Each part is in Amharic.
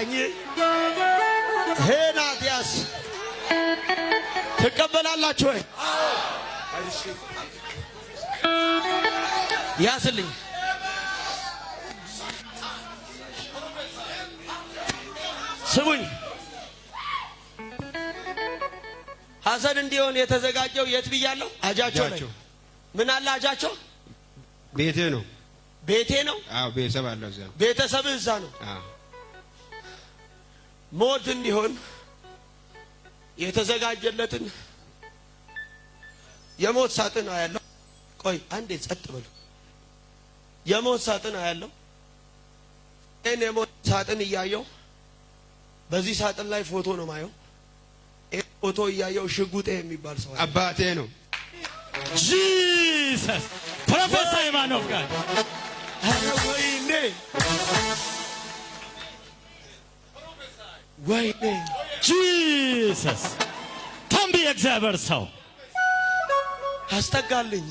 አዳኝ ሄናቲያስ ተቀበላላችሁ ወይ? ያስልኝ ስሙኝ። ሐዘን እንዲሆን የተዘጋጀው የት ብያለሁ? አጃቸው ላይ ምን አለ? አጃቸው ቤቴ ነው። ቤቴ ነው። አዎ ቤተሰብ አለ እዛ። ቤተሰብ እዛ ነው። ሞት እንዲሆን የተዘጋጀለትን የሞት ሳጥን አያለው። ቆይ አንዴ ጸጥ በሉ። የሞት ሳጥን አያለው። እኔ የሞት ሳጥን እያየው በዚህ ሳጥን ላይ ፎቶ ነው ማየው። ፎቶ እያየው ሽጉጤ የሚባል ሰው አባቴ ነው። ጂሰስ ፕሮፌሰር ማን ኦፍ ጋድ ወይኔ ወይኔ ጂሰስ ተንቢ እግዚአብሔር ሰው አስጠጋልኝ።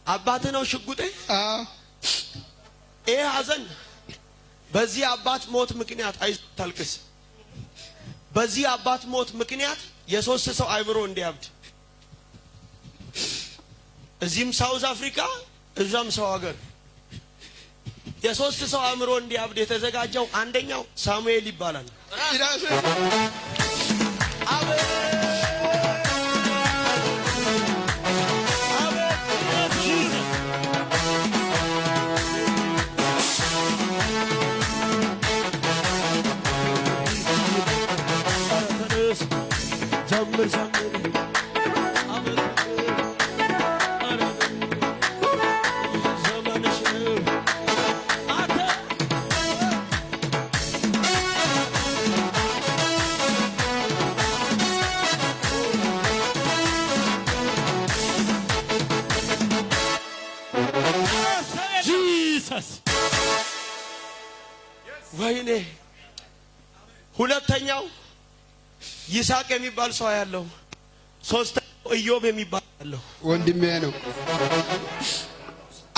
አባት ነው ሽጉጤ። ይሄ ሐዘን በዚህ አባት ሞት ምክንያት አይታልቅስ። በዚህ አባት ሞት ምክንያት የሶስት ሰው አይብሮ እንዲያብድ እዚህም ሳውዝ አፍሪካ እዛም ሰው ሀገር የሶስት ሰው አእምሮ እንዲያብድ የተዘጋጀው አንደኛው ሳሙኤል ይባላል። ወይኔ ሁለተኛው ይስሐቅ የሚባል ሰው ያለው። ሶስተኛው ኢዮብ የሚባል ያለው ወንድሜ ነው።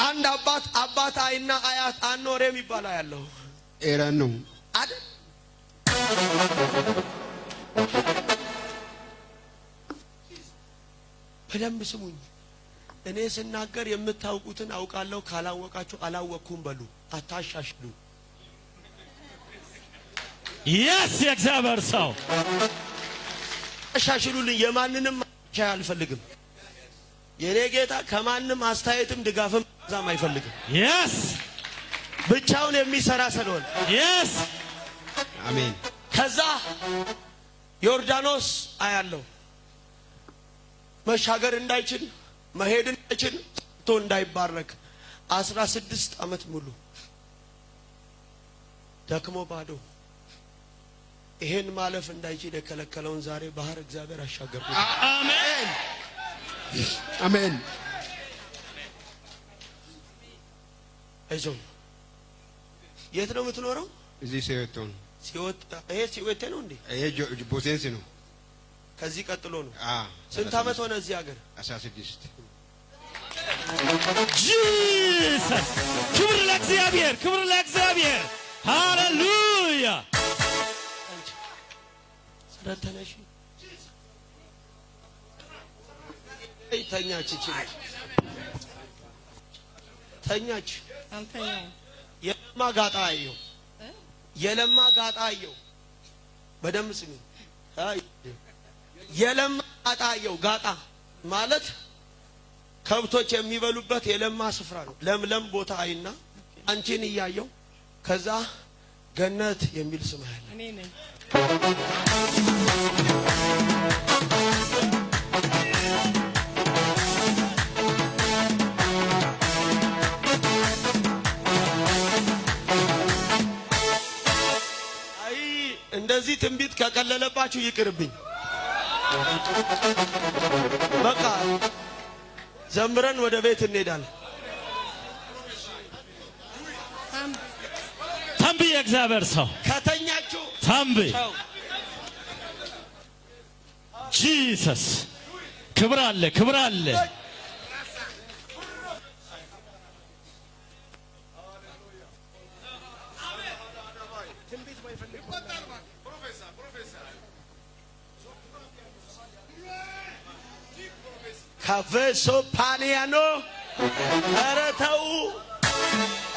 አንድ አባት አይና አያት አኖር የሚባል ያለው ኤራን ነው አይደል? በደንብ ስሙኝ። እኔ ስናገር የምታውቁትን አውቃለሁ፣ ካላወቃችሁ አላወቅኩም በሉ። አታሻሽሉ። yes የእግዚአብሔር ሰው አሻሽሉልኝ። የማንንም ሻይ አልፈልግም። የኔ ጌታ ከማንም አስተያየትም ድጋፍም ዛም አይፈልግም። yes ብቻውን የሚሰራ ስለሆነ yes አሜን። ከዛ ዮርዳኖስ አያለው መሻገር እንዳይችል መሄድ እንዳይችል ቶ እንዳይባረክ 16 ዓመት ሙሉ ደክሞ ባዶ ይሄን ማለፍ እንዳይችል የከለከለውን ዛሬ ባህር እግዚአብሔር አሻገርኩት። አሜን አሜን። አይዞህ። የት ነው የምትኖረው? እዚህ ሲወጣ ነው። ይሄ ሲወጣ ነው እንዴ? ይሄ ቦቴንስ ነው። ከዚህ ቀጥሎ ነው። ስንት ዓመት ሆነ እዚህ ሀገር? 16 ጂሰስ ክብር ለእግዚአብሔር፣ ክብር ለእግዚአብሔር። ሃሌሉያ። ስለተነሽ ተኛች፣ ይችላል ተኛች። አንተኛው የለማ ጋጣ አየው፣ የለማ ጋጣ አየው። በደምብ ስሚ። የለማ ጋጣ አየው። ጋጣ ማለት ከብቶች የሚበሉበት የለማ ስፍራ ነው። ለምለም ቦታ አይና አንቺን እያየው ከዛ ገነት የሚል ስም ያለ እኔ ነኝ። እንደዚህ ትንቢት ከቀለለባችሁ ይቅርብኝ። በቃ ዘምረን ወደ ቤት እንሄዳለን። ተንቢ የእግዚአብሔር ሰው ከተኛችሁ ተንቢ ጂሰስ ክብር አለ፣ ክብር አለ። ካፌሶ ፓኒያኖ ኧረ ተው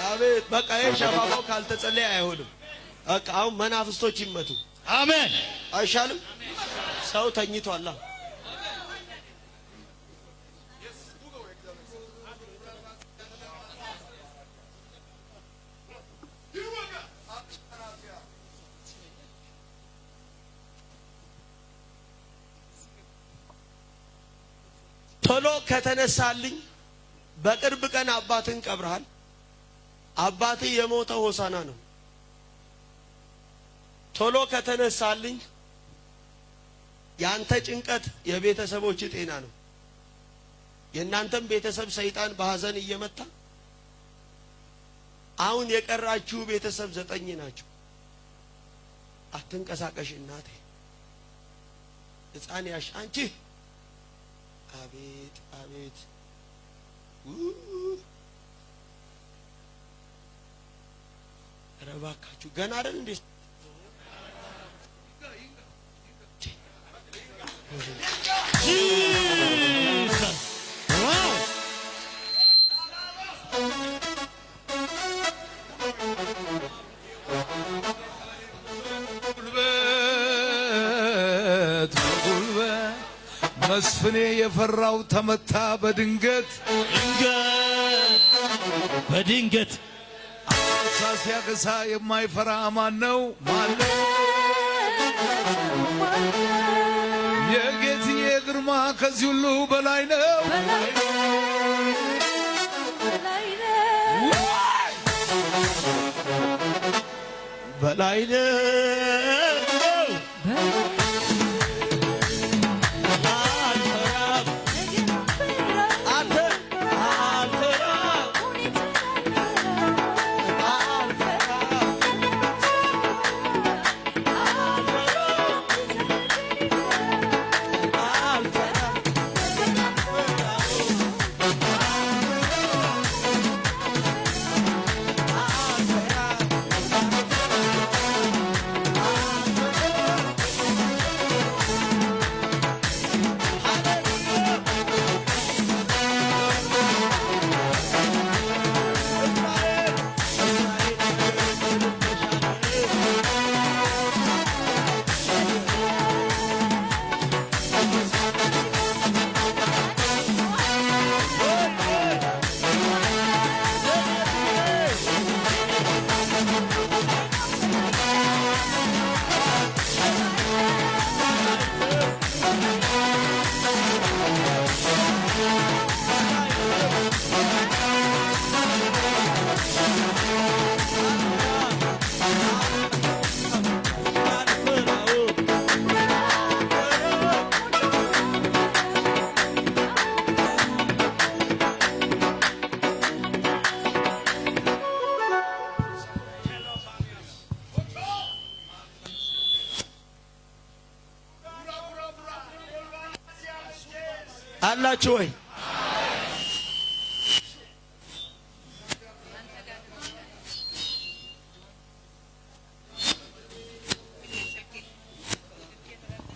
አቤት በቃ የሸፋፋው ካልተጸለየ አይሆንም። በቃ አሁን መናፍስቶች ይመቱ። አሜን። አይሻልም? ሰው ተኝቷል። ቶሎ ከተነሳልኝ በቅርብ ቀን አባትን ቀብረሃል። አባትህ የሞተው ሆሳና ነው። ቶሎ ከተነሳልኝ ያንተ ጭንቀት የቤተሰቦች ጤና ነው። የእናንተም ቤተሰብ ሰይጣን በሐዘን እየመታ አሁን የቀራችሁ ቤተሰብ 9 ናቸው። አትንቀሳቀሽ እናቴ ሕፃን ያሽ አንቺ አቤት አቤት ረባካችሁ ገና አይደል እንዴ? ጂሰስ ዋው ጉልበት መስፍኔ የፈራው ተመታ በድንገት በድንገት አንበሳ ሲያገሳ የማይፈራ ማን ነው? ማን ነው? የጌትዬ ግርማ ከዚህ ሁሉ በላይ ነው። በላይ ነው። አላችሁ ወይ?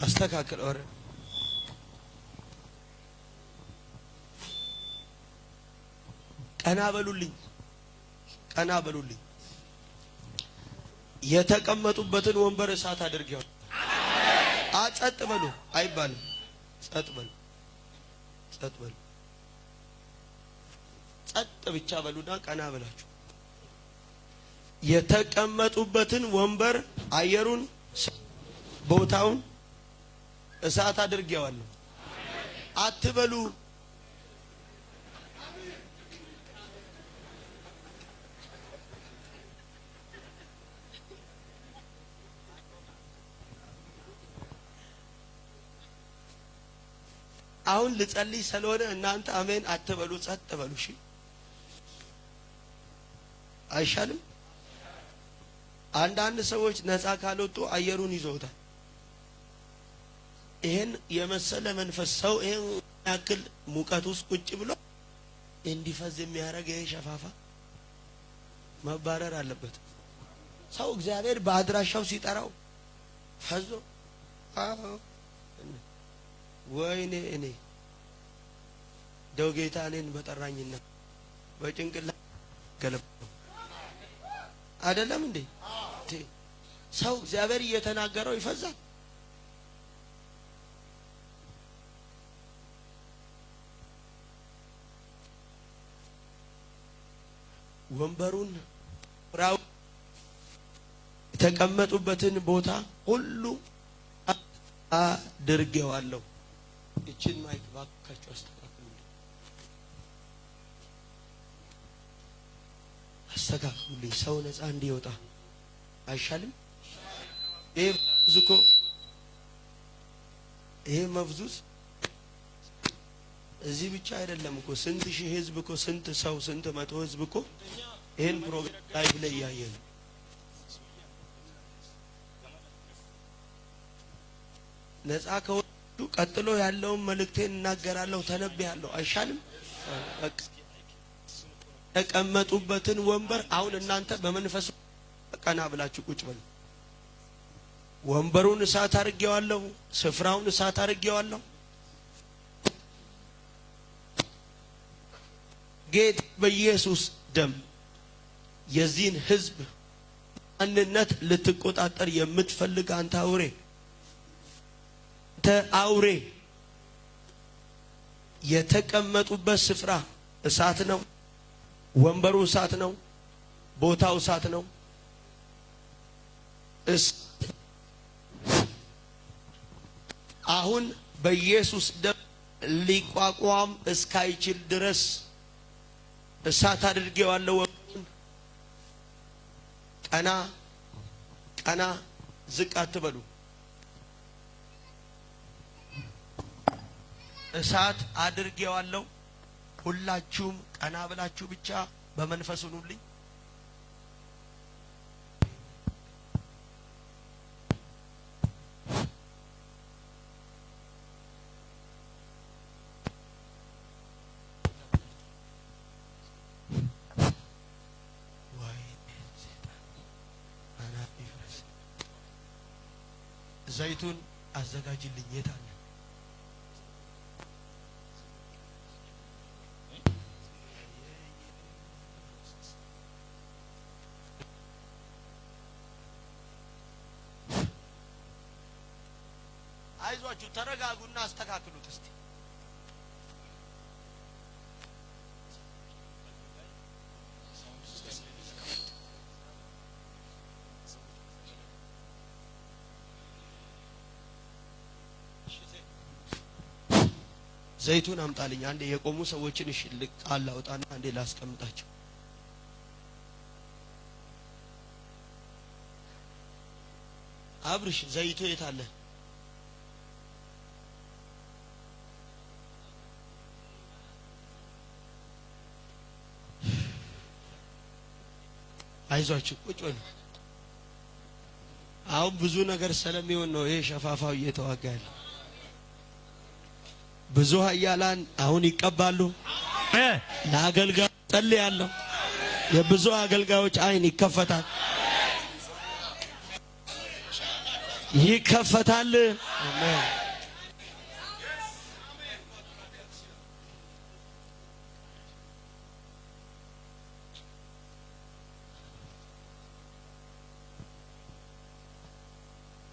አስተካክል። ኦረ ቀና በሉልኝ፣ ቀና በሉልኝ። የተቀመጡበትን ወንበር እሳት አድርጌው። ጸጥ በሉ አይባልም። ጸጥ በሉ፣ ጸጥ በሉ። ጸጥ ብቻ በሉና ቀና ብላችሁ የተቀመጡበትን ወንበር አየሩን ቦታውን እሳት አድርጌዋለሁ አትበሉ። አሁን ልጸልይ ስለሆነ እናንተ አሜን አትበሉ፣ ጸጥ በሉ። እሺ አይሻልም? አንዳንድ ሰዎች ነፃ ካልወጡ አየሩን ይዘውታል። ይሄን የመሰለ መንፈስ ሰው ይሄን ያክል ሙቀት ውስጥ ቁጭ ብሎ እንዲፈዝ የሚያደርግ ይሄ ሸፋፋ መባረር አለበት። ሰው እግዚአብሔር በአድራሻው ሲጠራው ፈዞ ወይኔ እኔ ደው ጌታ እኔን በጠራኝና በጭንቅላት ገለብ አይደለም እንዴ? ሰው እግዚአብሔር እየተናገረው ይፈዛል። ወንበሩን ራው የተቀመጡበትን ቦታ ሁሉ አድርጌዋለሁ። እቺን ማይክ ባካችሁ አስተካክሉልኝ፣ አስተካክሉልኝ። ሰው ነፃ እንዲወጣ አይሻልም? ይሄ መፍዙዝ እዚህ ብቻ አይደለም እኮ ስንት ሺህ ህዝብ እኮ ስንት ሰው ስንት መቶ ህዝብ እኮ ይሄን ፕሮግራም ላይቭ ላይ ያየ ነው። ነፃ ከወጡ ቀጥሎ ያለውን መልእክቴን እናገራለሁ፣ ተነብያለሁ። አይሻልም? ተቀመጡበትን ወንበር አሁን እናንተ በመንፈሱ ቀና ብላችሁ ቁጭ በሉ። ወንበሩን እሳት አድርጌዋለሁ፣ ስፍራውን እሳት አድርጌዋለሁ። ጌታ በኢየሱስ ደም የዚህን ህዝብ ማንነት ልትቆጣጠር የምትፈልግ አንተ አውሬ የተቀመጡበት ስፍራ እሳት ነው። ወንበሩ እሳት ነው። ቦታው እሳት ነው። አሁን በኢየሱስ ደም ሊቋቋም እስካይችል ድረስ እሳት አድርጌዋለሁ። ወንበሩን ቀና ቀና ዝቅ አትበሉ። እሳት አድርጌዋለሁ። ሁላችሁም ቀና ብላችሁ ብቻ በመንፈስ ሁኑልኝ። ዘይቱን አዘጋጅልኝ። የት አለ? አይዟችሁ፣ ተረጋጉና አስተካክሉት እስቲ። ዘይቱን አምጣልኝ። አንዴ የቆሙ ሰዎችን እሺ ቃል ላውጣና አንዴ ላስቀምጣቸው። አብርሽ ዘይቱ የት አለ? አይዟችሁ ቁጭ በሉ። አሁን ብዙ ነገር ስለሚሆን ነው ይሄ ሸፋፋው እየተዋጋ ያለ። ብዙ ኃያላን አሁን ይቀባሉ። ለአገልጋዮች ጸልያለሁ። የብዙ አገልጋዮች አይን ይከፈታል፣ ይከፈታል። አሜን።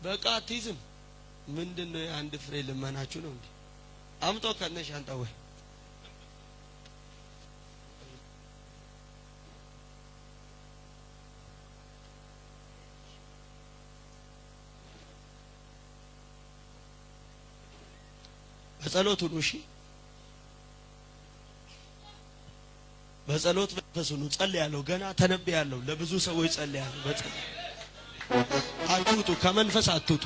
በቃ አትይዝም። ምንድነው? የአንድ ፍሬ ልመናችሁ ነው እንዴ? አምጦ ከነሽ አንተ ወይ በጸሎት ሁኑ። እሺ፣ በጸሎት መንፈስ ሁኑ። ጸልያለሁ፣ ገና ተነብያለሁ። ለብዙ ሰዎች ጸልያለሁ። በጸሎት አትውጡ፣ ከመንፈስ አትውጡ።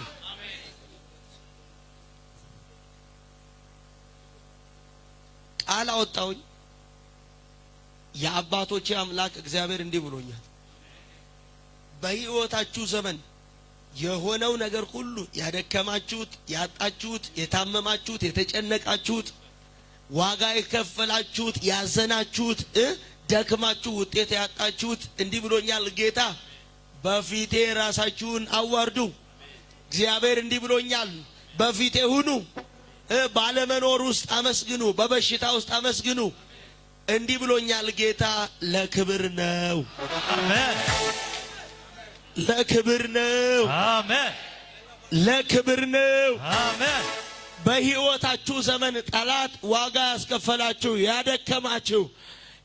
ቃል አወጣሁኝ። የአባቶቼ አምላክ እግዚአብሔር እንዲህ ብሎኛል። በሕይወታችሁ ዘመን የሆነው ነገር ሁሉ ያደከማችሁት፣ ያጣችሁት፣ የታመማችሁት፣ የተጨነቃችሁት፣ ዋጋ የከፈላችሁት፣ ያዘናችሁት፣ ደክማችሁ ውጤት ያጣችሁት እንዲህ ብሎኛል ጌታ። በፊቴ ራሳችሁን አዋርዱ። እግዚአብሔር እንዲህ ብሎኛል፣ በፊቴ ሁኑ። ባለመኖር ውስጥ አመስግኑ፣ በበሽታ ውስጥ አመስግኑ። እንዲህ ብሎኛል ጌታ፣ ለክብር ነው። አሜን። ለክብር ነው። አሜን። ለክብር ነው። አሜን። በሕይወታችሁ ዘመን ጠላት ዋጋ ያስከፈላችሁ ያደከማችሁ፣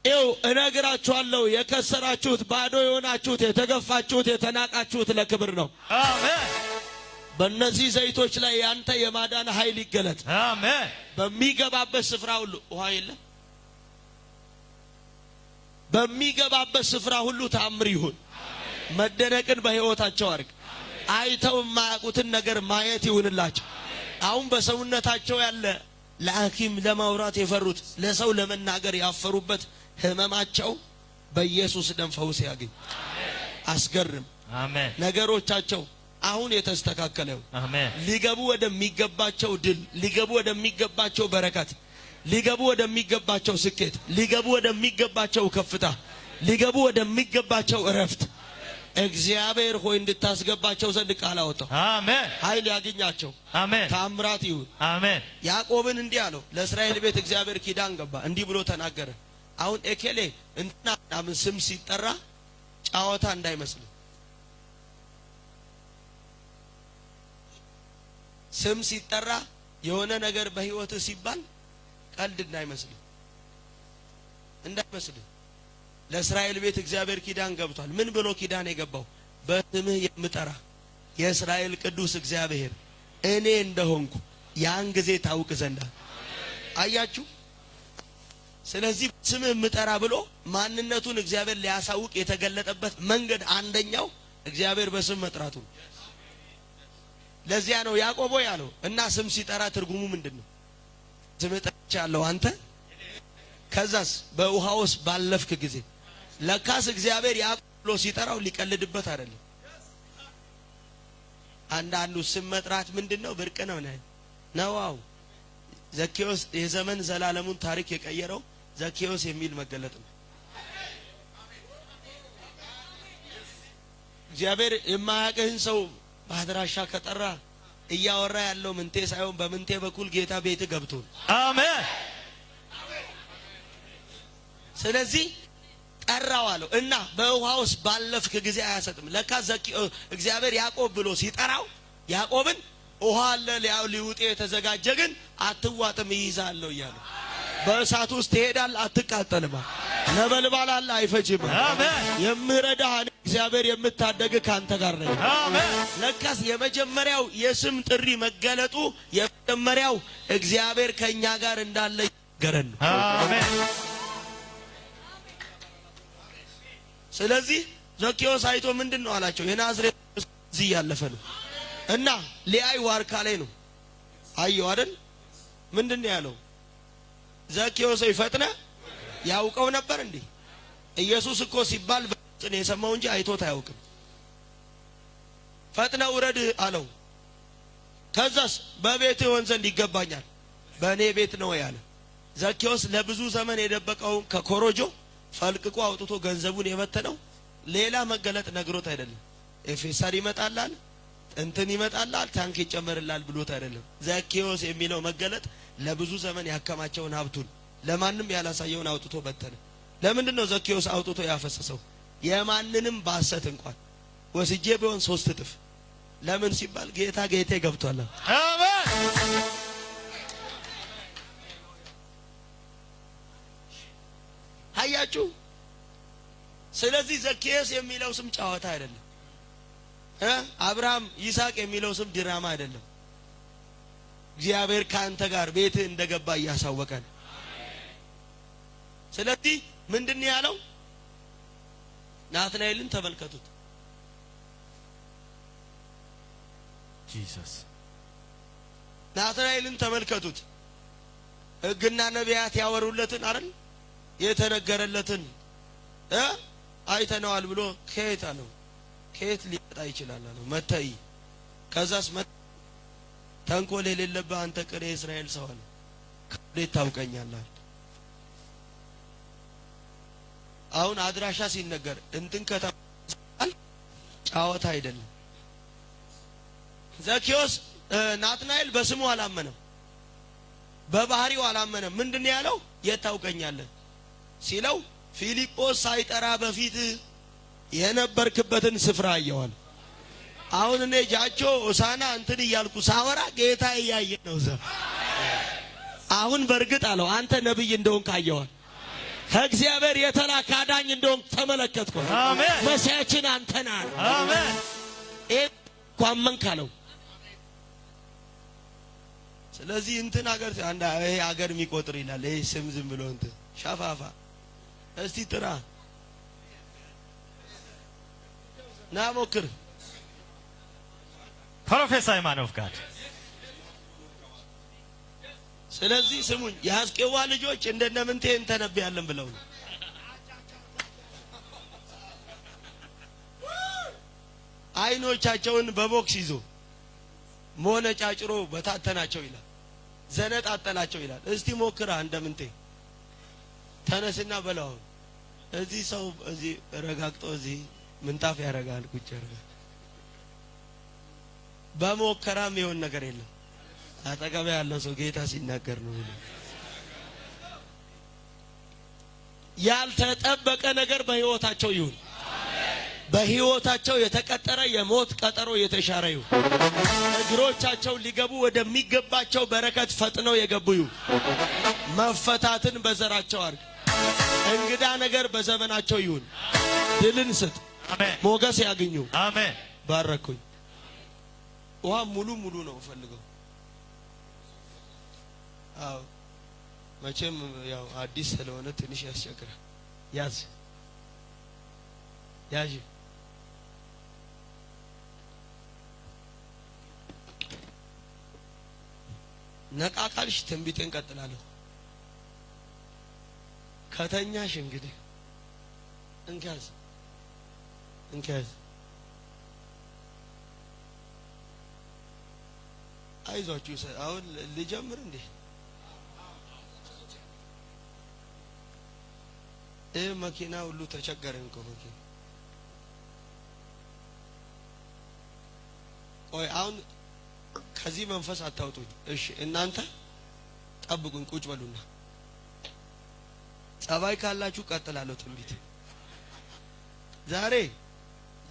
ይኸው እነግራችኋለሁ፣ የከሰራችሁት፣ ባዶ የሆናችሁት፣ የተገፋችሁት፣ የተናቃችሁት ለክብር ነው። አሜን። በእነዚህ ዘይቶች ላይ ያንተ የማዳን ኃይል ይገለጥ። አሜን። በሚገባበት ስፍራ ሁሉ ውሃ የለም። በሚገባበት ስፍራ ሁሉ ተአምር ይሁን። መደነቅን በሕይወታቸው አድርግ። አይተው የማያውቁትን ነገር ማየት ይሁንላቸው። አሁን በሰውነታቸው ያለ ለሐኪም ለማውራት የፈሩት ለሰው ለመናገር ያፈሩበት ህመማቸው በኢየሱስ ደም ፈውስ ያገኝ። አስገርም። አሜን። ነገሮቻቸው አሁን የተስተካከለው አሜን። ሊገቡ ወደሚገባቸው ድል፣ ሊገቡ ወደሚገባቸው በረከት፣ ሊገቡ ወደሚገባቸው ስኬት፣ ሊገቡ ወደሚገባቸው ከፍታ፣ ሊገቡ ወደሚገባቸው እረፍት እግዚአብሔር ሆይ እንድታስገባቸው ዘንድ ቃል አወጣው። አሜን። ኃይል ያገኛቸው። አሜን። ታምራት ይሁን። አሜን። ያዕቆብን እንዲህ አለው፣ ለእስራኤል ቤት እግዚአብሔር ኪዳን ገባ። እንዲህ ብሎ ተናገረ። አሁን ኤኬሌ እንትና ምናምን ስም ሲጠራ ጫወታ እንዳይመስል፣ ስም ሲጠራ የሆነ ነገር በህይወት ሲባል ቀልድ እንዳይመስል ለእስራኤል ቤት እግዚአብሔር ኪዳን ገብቷል። ምን ብሎ ኪዳን የገባው? በስምህ የምጠራ የእስራኤል ቅዱስ እግዚአብሔር እኔ እንደሆንኩ ያን ጊዜ ታውቅ ዘንዳ። አያችሁ? ስለዚህ ስምህ የምጠራ ብሎ ማንነቱን እግዚአብሔር ሊያሳውቅ የተገለጠበት መንገድ አንደኛው እግዚአብሔር በስም መጥራቱ። ለዚያ ነው ያዕቆብ ያለው እና ስም ሲጠራ ትርጉሙ ምንድነው? ስም ጠርቻለሁ አንተ። ከዛስ በውሃ ውስጥ ባለፍክ ጊዜ ለካስ እግዚአብሔር ያዕቆብ ብሎ ሲጠራው ሊቀልድበት አይደለም። አንዳንዱ ስም መጥራት ምንድነው? ብርቅ ነው ነው። ዘኬዎስ የዘመን ዘላለሙን ታሪክ የቀየረው ዘኬዎስ የሚል መገለጥ ነው። እግዚአብሔር የማያውቅህን ሰው በአድራሻ ከጠራ እያወራ ያለው ምንቴ ሳይሆን በምንቴ በኩል ጌታ ቤት ገብቶ። አሜን። ስለዚህ ጠራው አለው እና በውሃ ውስጥ ባለፍክ ጊዜ አያሰጥም። ለካ እግዚአብሔር ያዕቆብ ብሎ ሲጠራው ያዕቆብን ውሃ አለ ሊውጥ የተዘጋጀ ግን አትዋጥም ይይዛለሁ እያለ በእሳት ውስጥ ትሄዳል አትቃጠልም። ነበልባል አለ አይፈጅም። አሜን። የምረዳህ እግዚአብሔር የምታደግ ካንተ ጋር ነኝ። አሜን። ለካስ የመጀመሪያው የስም ጥሪ መገለጡ የመጀመሪያው እግዚአብሔር ከኛ ጋር እንዳለ ይገረን። አሜን። ስለዚህ ዘኬዎስ አይቶ ምንድነው አላቸው? የናዝሬት እዚህ ያለፈ ነው እና ሊያይ ዋርካ ላይ ነው አየው አይደል? ምንድነው ያለው? ዘኬዎስ ይፈጥነ ያውቀው ነበር እንዴ? ኢየሱስ እኮ ሲባል በጽን የሰማው እንጂ አይቶት አያውቅም። ፈጥነ ውረድ አለው። ከዛስ በቤት ይሆን ዘንድ ይገባኛል፣ በእኔ ቤት ነው ያለ። ዘኬዎስ ለብዙ ዘመን የደበቀውን ከኮሮጆ ፈልቅቆ አውጥቶ ገንዘቡን የበተነው ሌላ መገለጥ ነግሮት አይደለም። ኤፌሳር ይመጣላል፣ እንትን ይመጣላል፣ ታንክ ይጨመርላል ብሎት አይደለም። ዘኬዎስ የሚለው መገለጥ ለብዙ ዘመን ያከማቸውን ሀብቱን ለማንም ያላሳየውን አውጥቶ በተነ። ለምንድን ነው ዘኬዎስ አውጥቶ ያፈሰሰው? የማንንም ባሰት እንኳን ወስጄ ቢሆን 3 እጥፍ። ለምን ሲባል ጌታ ጌቴ ገብቷል። አሜን። አያችሁ? ስለዚህ ዘኬዎስ የሚለው ስም ጨዋታ አይደለም። አብርሃም ይስሐቅ የሚለው ስም ድራማ አይደለም። እግዚአብሔር ካንተ ጋር ቤት እንደገባ እያሳወቀን። ስለዚህ ምንድነው ያለው? ናትናኤልን ተመልከቱት። ጂሰስ ናትናኤልን ተመልከቱት። ሕግና ነቢያት ያወሩለትን አይደል? የተነገረለትን አይተነዋል ብሎ ከየት አለው? ከየት ሊመጣ ይችላል አለው? መተይ ከዛስ ተንኮል የሌለብህ አንተ ቅሬ የእስራኤል ሰው አለ። ከወዴት ታውቀኛለህ? አሁን አድራሻ ሲነገር እንትን ከተማ ጫወታ አይደለም። ዘኬዎስ ናትናኤል በስሙ አላመነም፣ በባህሪው አላመነም። ምንድነው ያለው? የት ታውቀኛለህ ሲለው ፊልጶስ ሳይጠራ በፊት የነበርክበትን ስፍራ አየዋል። አሁን እኔ ጃቾ ኦሳና እንትን እያልኩ ሳወራ ጌታ እያየ ነው። አሁን በእርግጥ አለው አንተ ነብይ እንደሆንክ አየዋል። ከእግዚአብሔር የተላከ አዳኝ እንደሆንክ ተመለከትኩ። አሜን። መሲያችን አንተ ነህ። አሜን። ቋመንክ አለው። ስለዚህ እንትን ሀገር አንድ ይሄ ሀገር የሚቆጥር ይላል። ይሄ ስም ዝም ብሎ እንትን ሻፋፋ እስቲ ጥራ ና ሞክር። ፕሮፌሰር ማን ኦፍ ጋድ። ስለዚህ ስሙኝ፣ የአስቄዋ ልጆች እንደነምንቴ እንተነብያለን ብለው ነው። አይኖቻቸውን በቦክስ ይዞ ሞነጫጭሮ በታተናቸው ይላል፣ ዘነጣጠላቸው ይላል። እስቲ ሞክራ እንደምንቴ ተነስና በላው። እዚህ ሰው እዚህ ረጋግጦ እዚህ ምንጣፍ ያረጋል ቁጭ ያረጋል። በሞከራም ይሆን ነገር የለም። አጠገብ ያለው ሰው ጌታ ሲናገር ነው። ያልተጠበቀ ነገር በህይወታቸው ይሁን። በህይወታቸው የተቀጠረ የሞት ቀጠሮ የተሻረ ይሁን። እግሮቻቸው ሊገቡ ወደሚገባቸው በረከት ፈጥነው የገቡ ይሁን። መፈታትን በዘራቸው አድርግ። እንግዳ ነገር በዘመናቸው ይሁን። ድልን ስጥ። አሜን። ሞገስ ያግኙ። አሜን። ባረኩኝ። ውሃ ሙሉ ነው ፈልገው። አዎ መቼም ያው አዲስ ስለሆነ ትንሽ ያስቸግራል። ያዝ ያዥ። ነቃ ካልሽ ትንቢቴን ቀጥላለሁ። ከተኛሽ እንግዲህ እንካዝ አይዟችሁ። አሁን ልጀምር እንዴ? መኪና ሁሉ ተቸገረን እኮ መኪና። ቆይ አሁን ከዚህ መንፈስ አታውጡኝ እሺ? እናንተ ጠብቁኝ፣ ቁጭ በሉና ጸባይ ካላችሁ ቀጥላለሁ። ትንቢት ዛሬ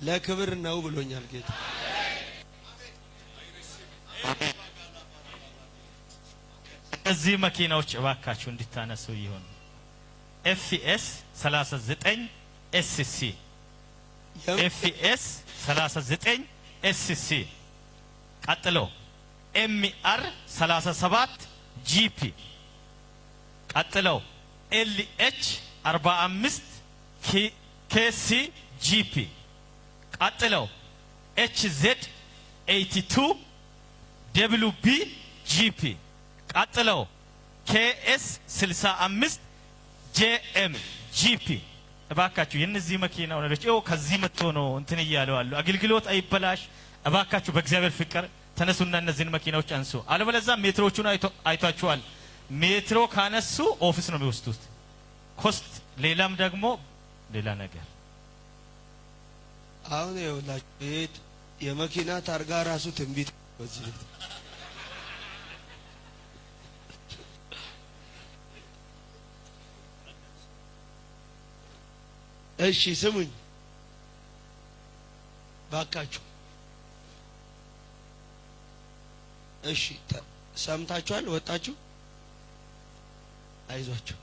ለክብር ነው ብሎኛል ጌታ። እዚህ መኪናዎች እባካችሁ እንድታነሱ ይሁን። ኤፍኤስ 39 ኤስሲ ኤፍኤስ 39 ኤስሲ። ቀጥሎ ኤምአር 37 ጂፒ። ቀጥሎ ኤልኤች 45 ኬሲ ጂፒ። ቀጥሎ ኤችዜድ 82 ደብሉቢ ጂፒ። ቀጥሎ ኬኤስ 65 ጄኤም ጂፒ። እባካችሁ የነዚህ መኪና ወነዶች ይኸው ከዚህ መጥቶ ነው እንትን እያለው አሉ። አገልግሎት አይበላሽ እባካችሁ፣ በእግዚአብሔር ፍቅር ተነሱና እነዚህን መኪናዎች አንሱ። አለበለዚያ ሜትሮቹን አይቷችኋል። ሜትሮ ካነሱ ኦፊስ ነው የሚወስዱት፣ ኮስት፣ ሌላም ደግሞ ሌላ ነገር። አሁን ይኸውላችሁ ቤት የመኪና ታርጋ ራሱ ትንቢት በዚህ ቤት እሺ ስሙኝ ባካችሁ። እሺ ሰምታችኋል? ወጣችሁ? አይዟችሁ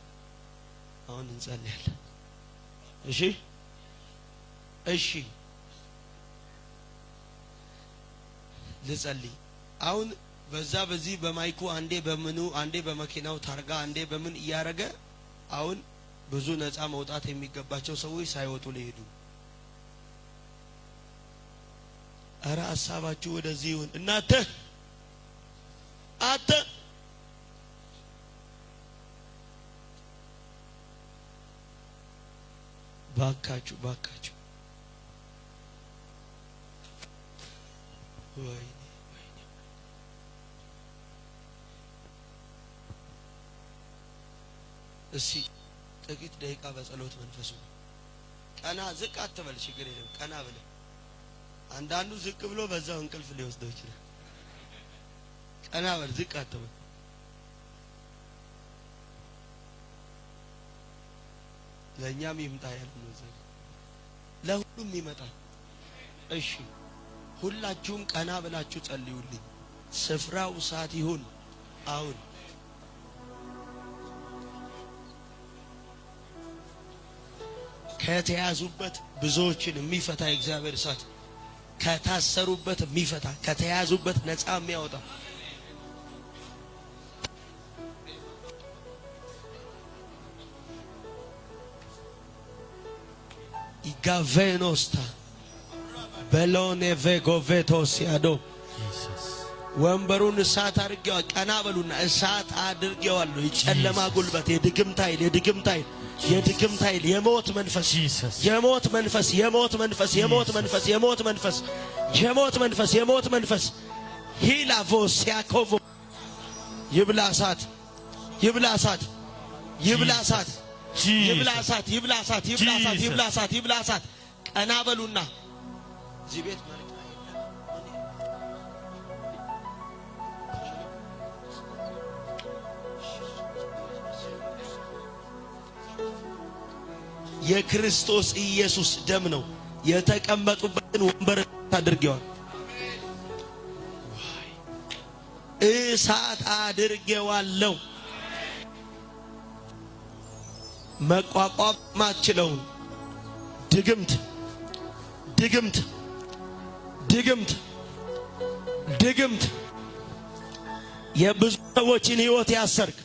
አሁን እንጸልያለን። እሺ ልጸልይ። አሁን በዚህ በማይኩ አንዴ በምኑ አንዴ በመኪናው ታርጋ አንዴ በምን እያረገ አሁን ብዙ ነፃ መውጣት የሚገባቸው ሰዎች ሳይወጡ ሊሄዱ። አረ ሐሳባችሁ ወደዚህ ይሁን። እናንተ ባካችሁ ወይኔ እሺ ጥቂት ደቂቃ በጸሎት መንፈሱ ቀና ዝቅ አትበል፣ ችግር የለም። ቀና ብለህ አንዳንዱ ዝቅ ብሎ በዛው እንቅልፍ ሊወስደው ይችላል። ቀና በል፣ ዝቅ አትበል። ለእኛም ይምጣ ያለው ነው። ለሁሉም ይመጣል። እሺ ሁላችሁም ቀና ብላችሁ ጸልዩልኝ። ስፍራው እሳት ይሁን። አሁን ከተያዙበት ብዙዎችን የሚፈታ የእግዚአብሔር እሳት፣ ከታሰሩበት የሚፈታ፣ ከተያዙበት ነፃ የሚያወጣ ኢጋቬኖስታ በሎኔ ቬጎቬቶስ ያዶ ወንበሩን እሳት አድርጌዋል። ቀና በሉና እሳት አድርጌዋለሁ። የጨለማ ጉልበት፣ የድግምት ኃይል፣ የድግምት ኃይል፣ የድግምት ኃይል፣ የሞት መንፈስ፣ የሞት መንፈስ፣ የሞት መንፈስ፣ የሞት መንፈስ፣ የሞት መንፈስ፣ የሞት መንፈስ፣ የሞት መንፈስ ሂላቮስ ያኮቮ ይብላ እሳት፣ ይብላ እሳት፣ ይብላ እሳት፣ ይብላ እሳት፣ ይብላ እሳት፣ ይብላ እሳት፣ ይብላ እሳት፣ ይብላ እሳት። ቀና በሉና እዚህ ቤት የክርስቶስ ኢየሱስ ደም ነው። የተቀመጡበትን ወንበር አድርጌዋል። እሳት አድርጌዋለሁ። መቋቋም ማትችለውን ድግምት ድግምት ድግምት ድግምት የብዙ ሰዎችን ሕይወት ያሰርክ፣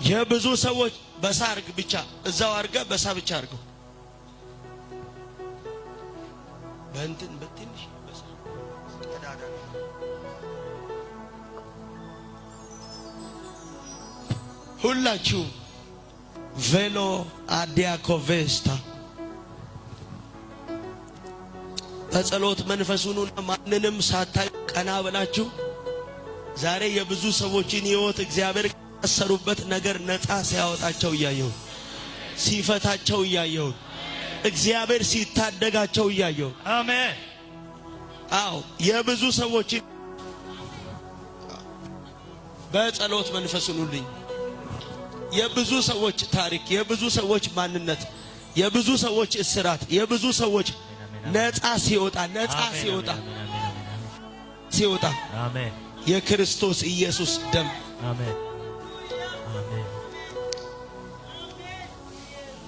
የብዙ ሰዎች በሳርግ ብቻ እዛው አርገ በሳ ብቻ አርገው በእንትን በትንሽ በሳ ቀዳዳ ሁላችሁ ቬሎ አዲያኮቬስታ በጸሎት መንፈሱንና ማንንም ሳታዩ ቀና ብላችሁ ዛሬ የብዙ ሰዎችን ሕይወት እግዚአብሔር ከሰሩበት ነገር ነፃ ሲያወጣቸው እያየሁ፣ ሲፈታቸው እያየሁ፣ እግዚአብሔር ሲታደጋቸው እያየሁ። አሜን። አዎ የብዙ ሰዎችን በጸሎት መንፈሱንልኝ የብዙ ሰዎች ታሪክ፣ የብዙ ሰዎች ማንነት፣ የብዙ ሰዎች እስራት፣ የብዙ ሰዎች ነፃ ሲወጣ ሲወጣ አሜን። የክርስቶስ ኢየሱስ ደም አሜን።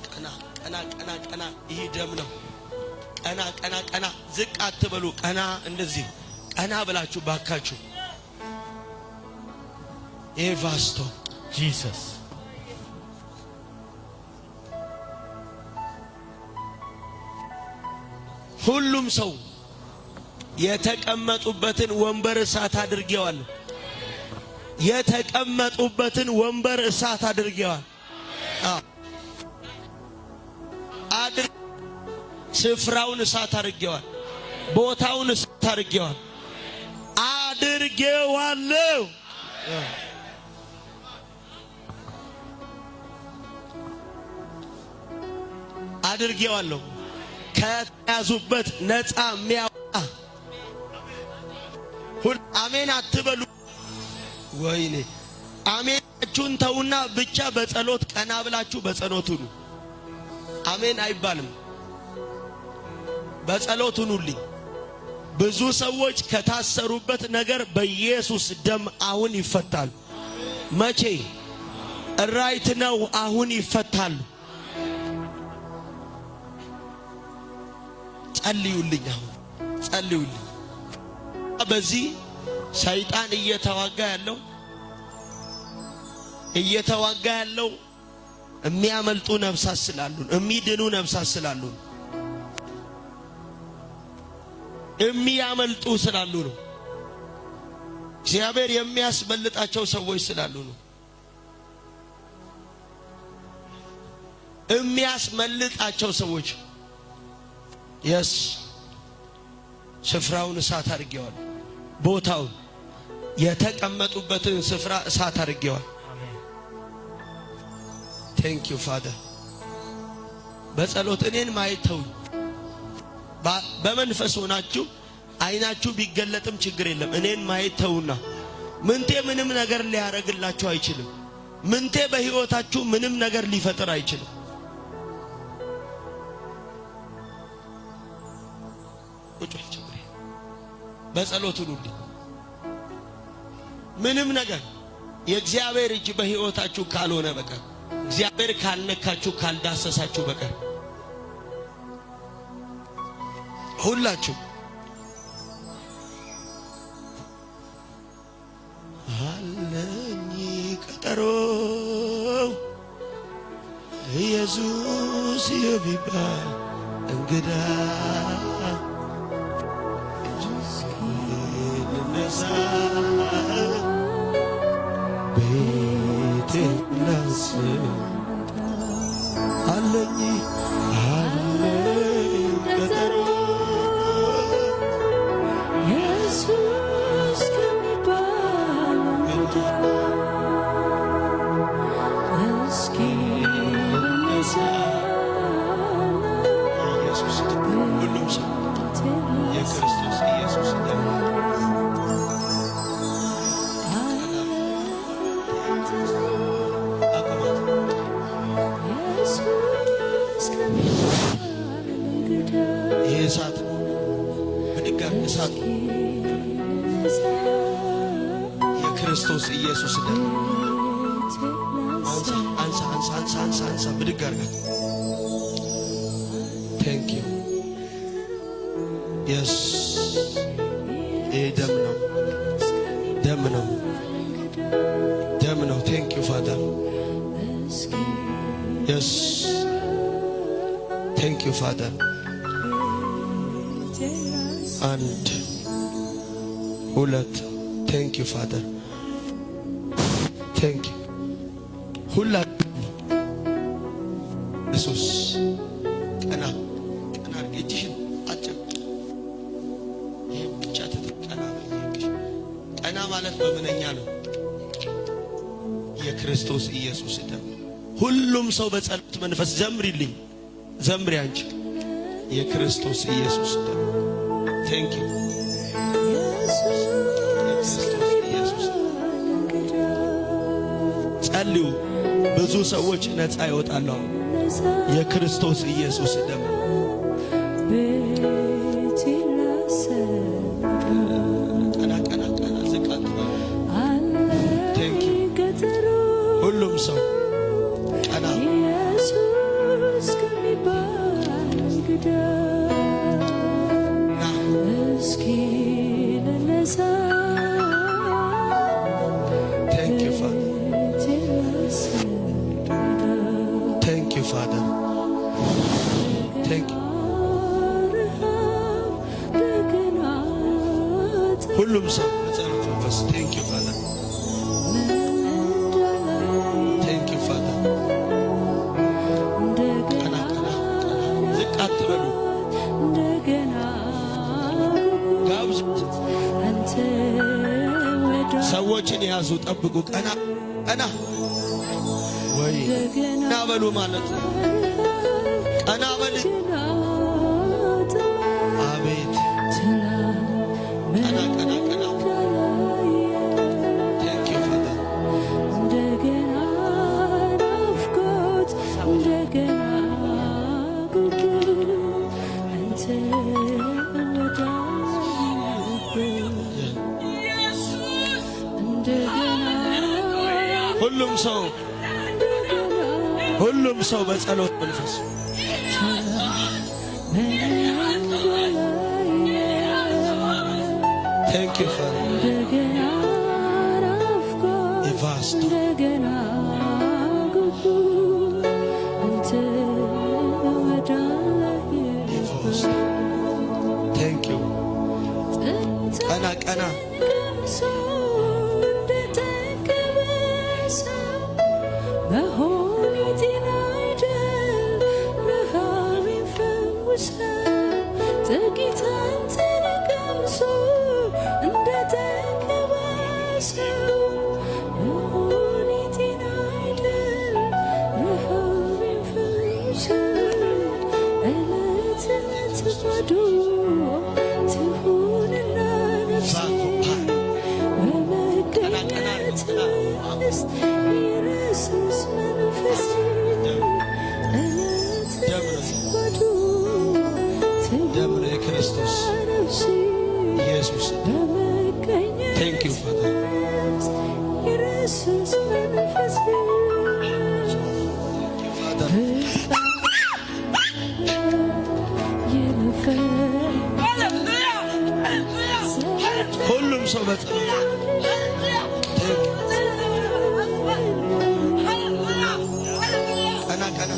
ቀና ቀና ቀና ቀና፣ ይህ ደም ነው። ቀና ቀና ቀና፣ ዝቅ አትበሉ። ቀና እንደዚህ ቀና ብላችሁ ባካችሁ። ኤቫስቶ ጂሰስ ሁሉም ሰው የተቀመጡበትን ወንበር እሳት አድርጌዋለሁ። የተቀመጡበትን ወንበር እሳት አድርጌዋል። ስፍራውን እሳት አድርጌዋል። ቦታውን እሳት አድርጌዋል። አድርጌዋለሁ። አድርጌዋለሁ። ከተያዙበት ነፃ የሚያወጣ ሁሉ አሜን አትበሉ። ወይኔ አሜናችሁን ተውና ብቻ በጸሎት ቀና ብላችሁ በጸሎት ሁኑ። አሜን አይባልም። በጸሎት ሁኑልኝ። ብዙ ሰዎች ከታሰሩበት ነገር በኢየሱስ ደም አሁን ይፈታሉ። መቼ? ራይት ነው። አሁን ይፈታሉ። ጸልዩልኝ። አሁን ጸልዩልኝ። በዚህ ሰይጣን እየተዋጋ ያለው የሚያመልጡ ነፍሳት ስላሉን፣ የሚድኑ ነፍሳት ስላሉን፣ የሚያመልጡ ስላሉ ነው። እግዚአብሔር የሚያስመልጣቸው ሰዎች ስላሉ ነው። የሚያስመልጣቸው ሰዎች የስ ስፍራውን እሳት አድርጌዋል። ቦታውን የተቀመጡበትን ስፍራ እሳት አድርጌዋል። ቴንክ ዩ ፋደር። በጸሎት እኔን ማየት ተውኝ። በመንፈስ ሆናችሁ አይናችሁ ቢገለጥም ችግር የለም። እኔን ማየት ተውና ምንቴ ምንም ነገር ሊያረግላችሁ አይችልም። ምንቴ በህይወታችሁ ምንም ነገር ሊፈጥር አይችልም። ቁጭ ችግር በጸሎት ሁሉ ምንም ነገር የእግዚአብሔር እጅ በህይወታችሁ ካልሆነ በቀር እግዚአብሔር ካልነካችሁ ካልዳሰሳችሁ በቀር ሁላችሁ አለኝ ቀጠሮ ኢየሱስ የሚባል እንግዳ ቤቴ ላስብ አለኝ ቀጠሮ ኢየሱስ ከሚባል እንግዳ እስኪ ልነሳ ኢየሱስ ሁሉም ሰው የክርስቶስ ኢየሱስ እሳት በድጋሚ እሳት የክርስቶስ ኢየሱስ ደም አንሳ ብድግ አድርጋ ቴንክ ዩ የስ ይህ ደም ነው ቴንክ ዩ ፋደር የስ ቴንክ ዩ ፋደር አንድ ሁለት ቴንክ ዩ ፋደር ቴንክ ዩ ሁላ ኢየሱስ ቀና እጅሽን አጭር ይሄ ብቻ ቀና ማለት በምንኛ ነው የክርስቶስ ኢየሱስ ደም ሁሉም ሰው በጸሎት መንፈስ ዘምሪልኝ ዘምሪ አንቺ የክርስቶስ ኢየሱስ ደም ቴንክ ዩ ጸልዩ ብዙ ሰዎች ነፃ ይወጣሉ የክርስቶስ ኢየሱስ ደም ቀና ዝቃት ቴንክ ዩ ሁሉም ሰው ቀና ኢየሱስ ከሚባል እንግዳ እስኪ ልነሳ ቴንክ ዩ ፋደር ቴንክ ዩ ፋደር ቴንክ ዩ ሁሉም ሰው በጸሎት መንፈስ ቴንክ ዩ ፋደር ቴንክ ዩ ፋደር ቀና ዝቅ አትበሉ ሰዎችን ያዙ ጠብቁ ቀና ወይ ቀና በሉ ማለት ቀና በል አቤት ቀና ቴንክ ዩ ፋደር እንደገና ናፍቆት እንደገና ጉጉት አንተ ሁሉም ሰው በጸሎት መንፈስ ቴንክ ዩ ፋደር ኢቫስቶ ቴንክ ዩ ቀና ጥቂት አንተን ቀምሶ እንደጠገበ ሰው መሆኔቴን አይደል ረሃቤን ፈውሰው ዕለት ዕለት ባዶ ትሁንና ነፍሴ በመገኘት ውስጥ ይረስርስ መንፈሴ እለት ባዶ ደም ነው የክርስቶስ ነፍሴ ኢየሱስ። Thank you, Father. ይረስርስ መንፈሴ Father. ሁሉም ሰው በጸሎት ቀና ቀና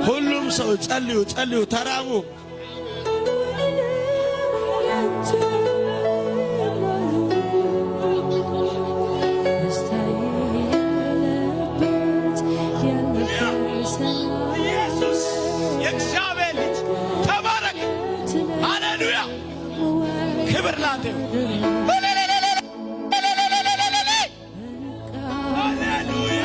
ሁሉም ሰው ጸልዩ ጸልዩ ተራሙ ኢየሱስ የእግዚአብሔር ልጅ ተባረክ። ሃሌሉያ ክብር ላንተ ይሁን። ሃሌሉያ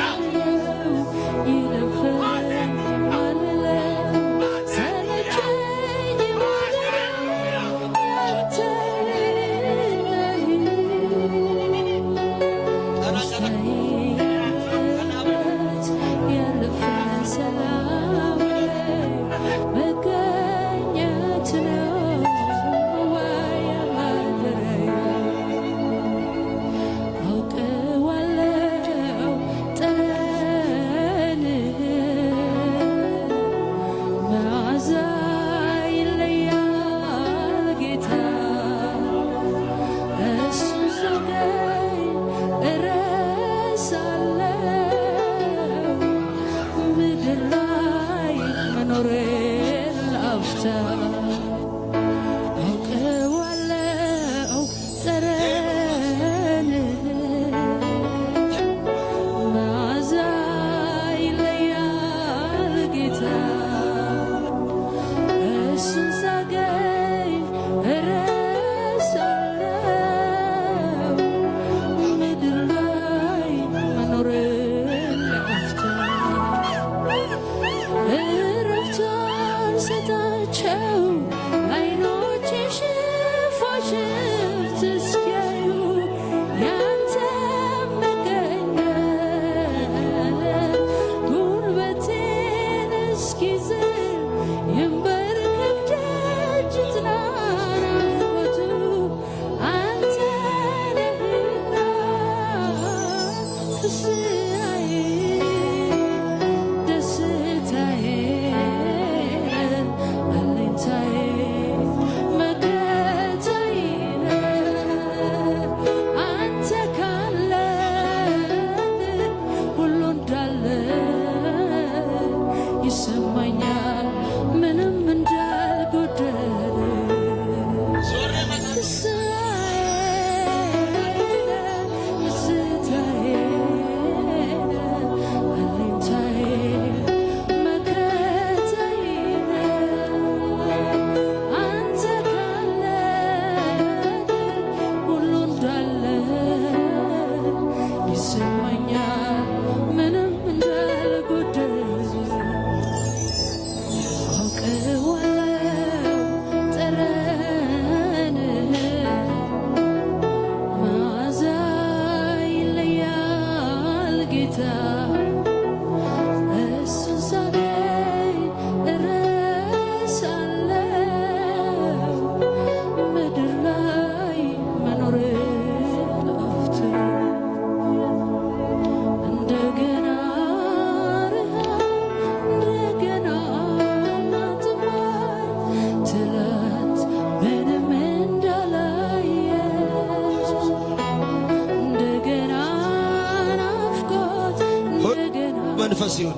መንፈስ ይሁን።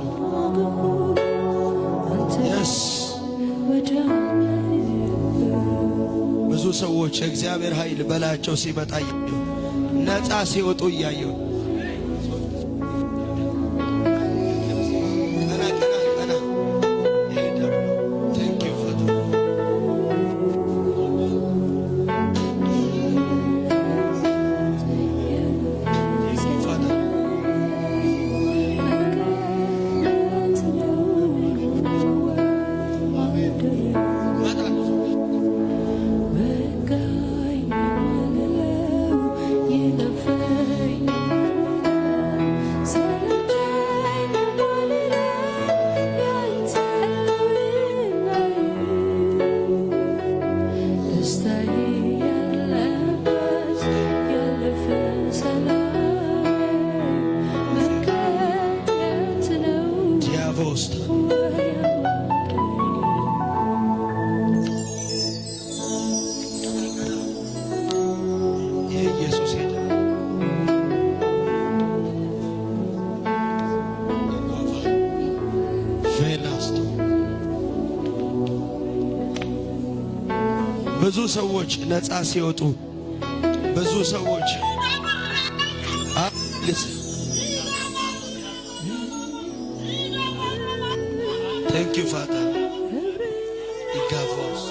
yes ብዙ ሰዎች የእግዚአብሔር ኃይል በላያቸው ሲመጣ ነፃ ሲወጡ እያየሁ ቀና ቀና ቀና ብዙ ሰዎች ነፃ ሲወጡ ብዙ ሰዎች Thank you, Father. ይጋፋውስ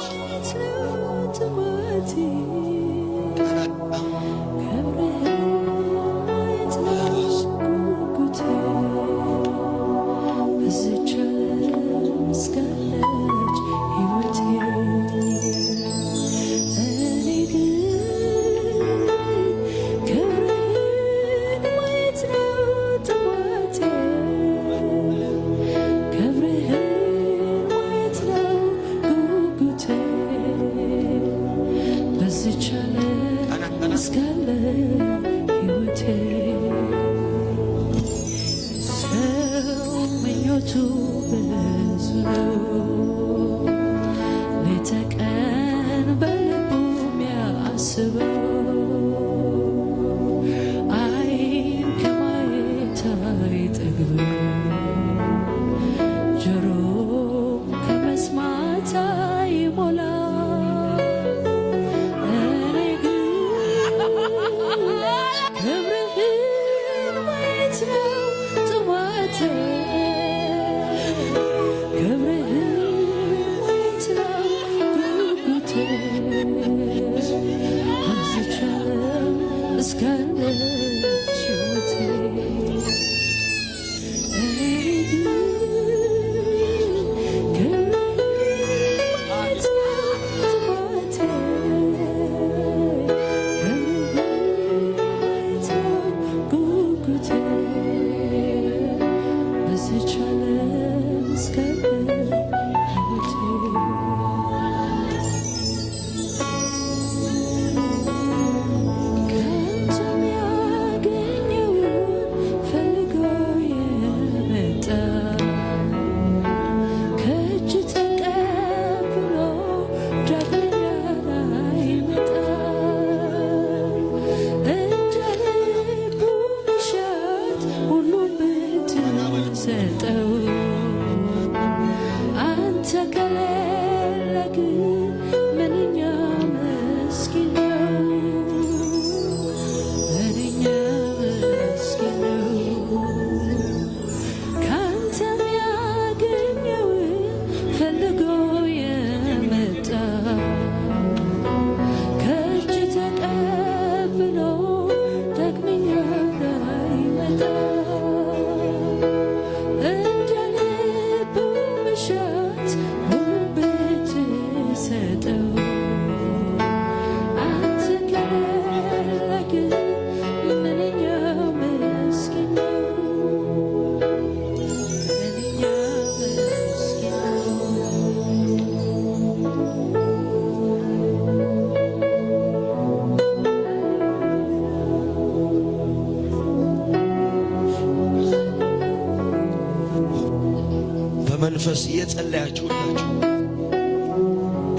መንፈስ እየጸለያችሁላችሁ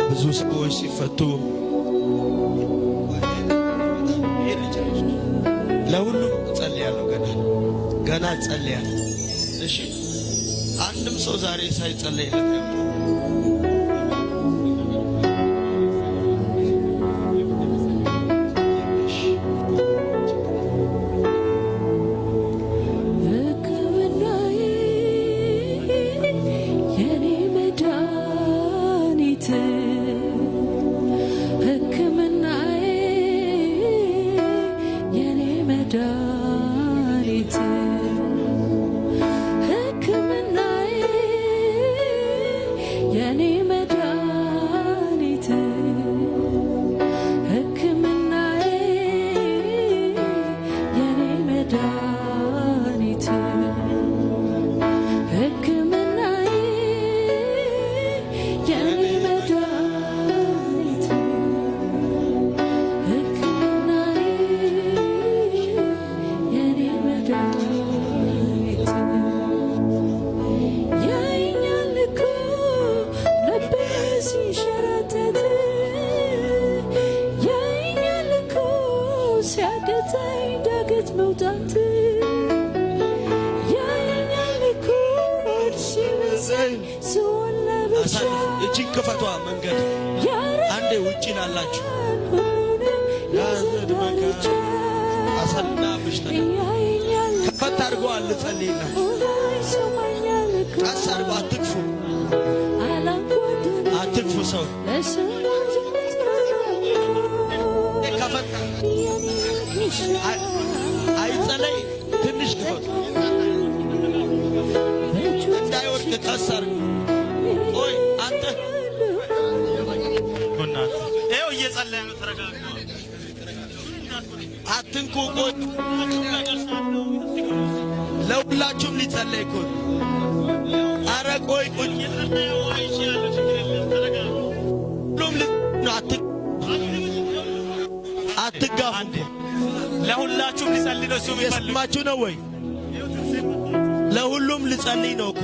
ብዙ ሰዎች ሲፈቱ ለሁሉም እጸልያለሁ። ገና እጸልያለሁ። እሺ አንድም ሰው ዛሬ ሳይጸልይለት እቺ ክፈቷ መንገድ አንድ አንዴ ውጪ ላላችሁ ያዘድ መካ አሰና ብሽታ ከፈት አድርገዋል። ልጸልይላችሁ ቀስ አድርጎ አትክፉ፣ አትክፉ ሰው ከፈት አይጸለይ ትንሽ ክፈቱ እንዳይወድቅ ቀስ አድርጎ ቆይ አንተ ጎናት ይኸው እየጸለየ ነው። ተረጋጋ አትንኩ። ቆይ ለሁላችሁም ሊጸለይ እኮ ኧረ ቆይ ቁጭ ሁሉም አትጋፉ። ለሁላችሁም ሊጸልይ ነው። እሱ የሰማችሁ ነው ወይ? ለሁሉም ልጸልይ ነው እኮ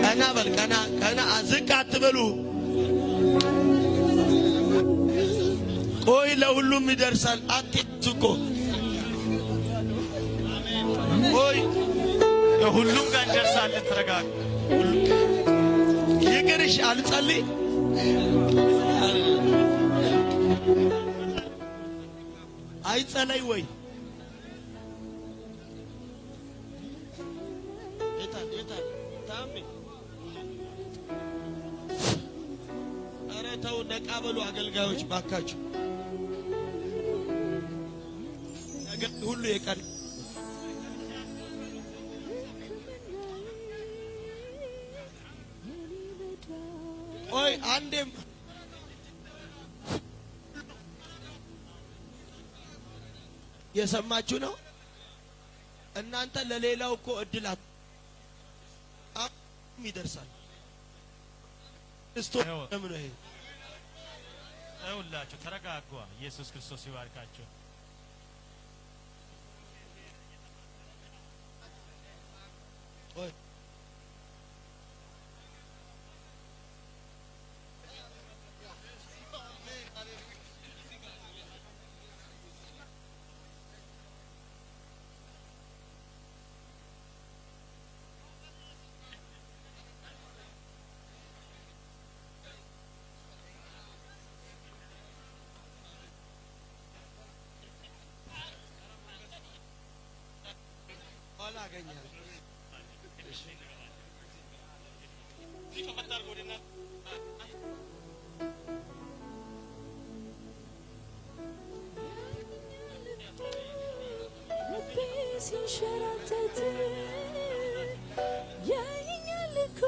ቀና በል ቀና ቀና ዝቅ አትበሉ። ቆይ ለሁሉም ይደርሳል። አትይዙ እኮ ቆይ ሁሉም ጋር እንደርሳለን። ተረጋጋ። ይቅርሽ አልጸልይ አይጸለይ ወይ ኧረ ተው ነቃ በሉ አገልጋዮች ባካችሁ። ነገር ሁሉ የቀር ቆይ አንዴም የሰማችሁ ነው። እናንተ ለሌላው እኮ እድላት ይደርሳል። ክርስቶስ ለምን ነው ይሄ? ሁላችሁ ተረጋጉ። ኢየሱስ ክርስቶስ ይባርካችሁ። ሲንሸራተት ያየኛል እኮ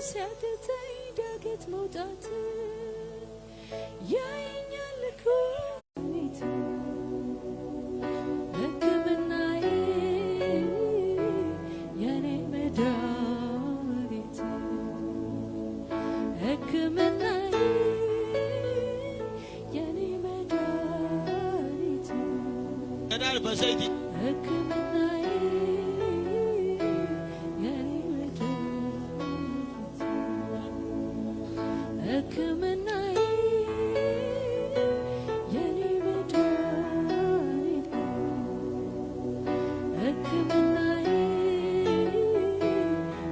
ሲያቅተኝ ዳገት መውጣት ያየኛል እኮ ቤት ሕክምናዬ የኔ መድኃኒት ሕክምናዬ የኔ መድኃኒት ገዳል በዘይት ሕክምናዬ የኔ መድኃኒት ሕክምናዬ የኔ መድኃኒት ሕክምናዬ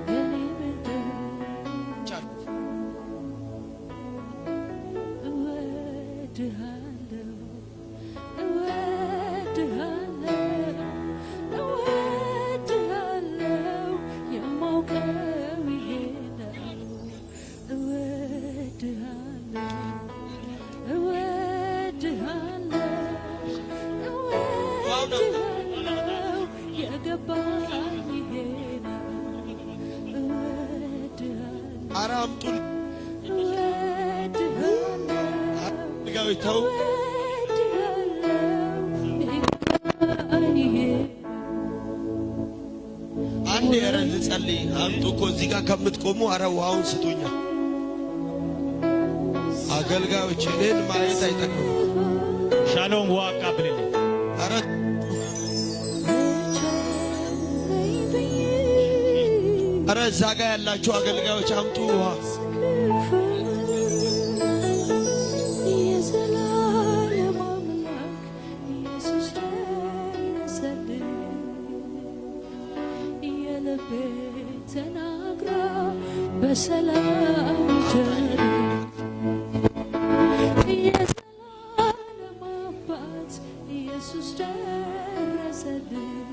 የኔ መድኃኒት እወድሃለሁ እወድሃለሁ የማውቀው ይሄ ነው። እወድሃለሁ የገባኝ ይሄ ነው። እወድሃለሁ ኧረ አምጡን እወድሃለሁ ተው አንዴ ኧረ ልጸልይ አምጡ እኮ እዚህ ጋር ከምትቆሙ ኧረ ውሃውን ስጡኛ። አገልጋዮች እኔን ማየት አይጠቅም። ሻሎም ውሃ አቃብልልኝ። ኧረ ኧረ እዛ ጋር ያላችሁ አገልጋዮች አምጡ ውሃ። የዘላለም አምላክ ኢየሱስ ደረሰልኝ የልቤ ተናግራ በሰላም ጀር የዘላለም አባት ኢየሱስ ደረሰልኝ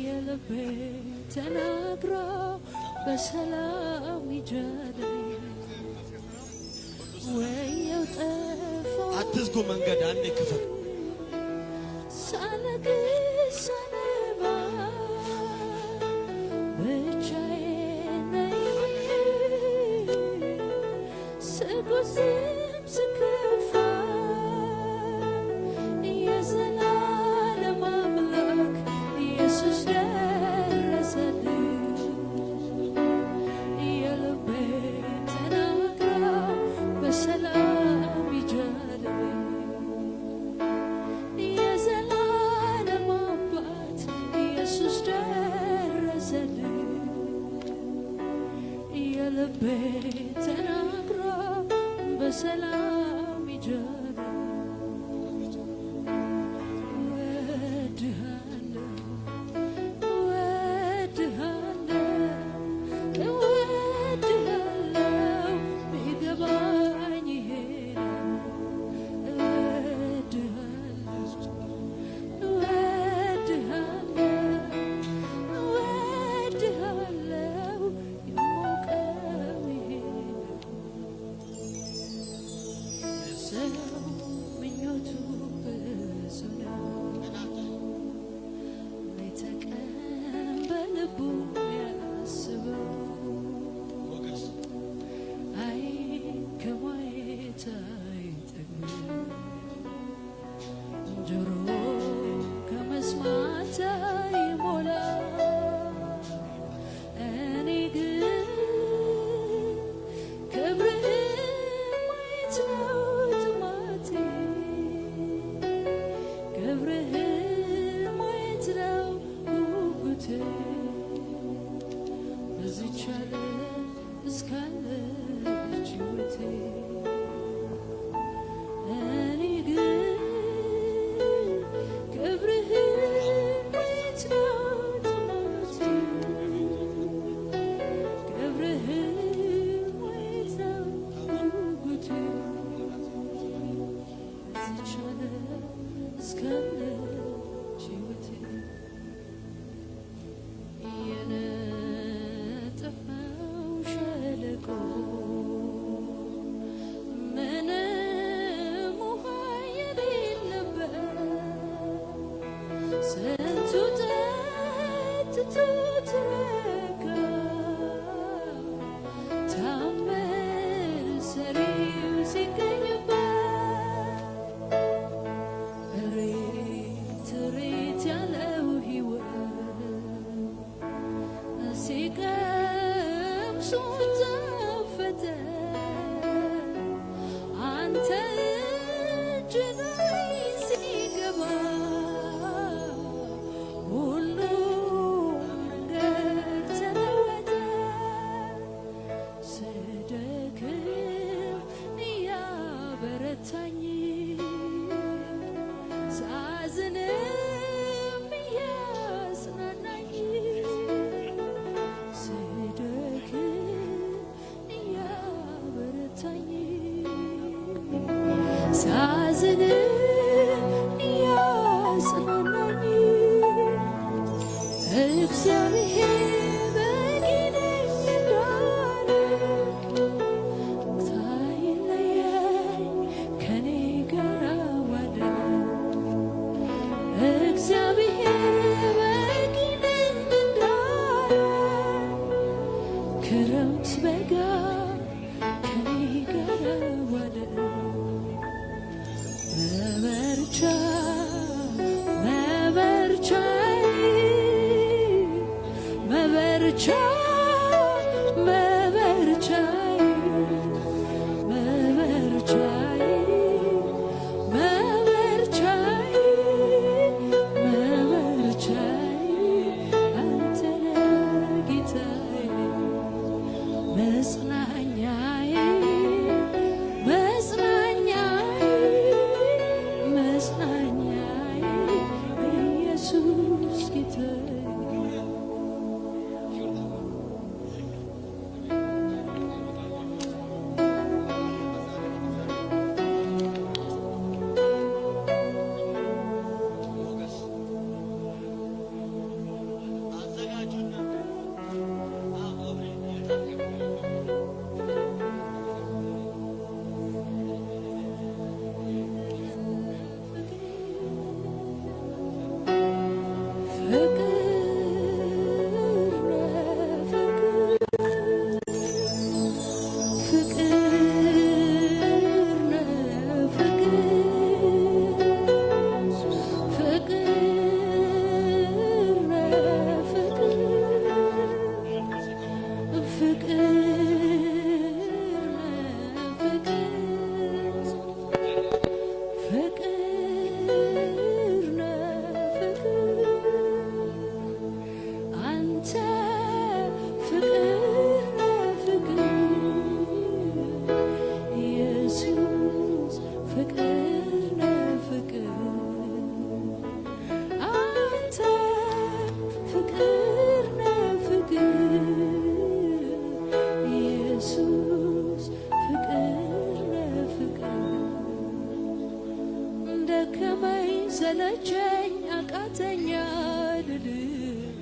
የልቤ ተናግራ በሰላም ጀር ወየው ጠፋ አትዝጉ መንገድ አንዴ ክፈት ሳለቅስ ሳነባ ብቻዬን ነኝ ስጉዝም ስከፋ የዘላለም አምላክ ኢየሱስ ደረሰልኝ የልቤ ተናግራ በሰላም ይጃለኝ የዘላለም አባት ኢየሱስ ደረሰልኝ የልቤ ተናግራ በሰላም ይጃለኝ ደከመኝ ሰለቸኝ አቃተኛ ልልም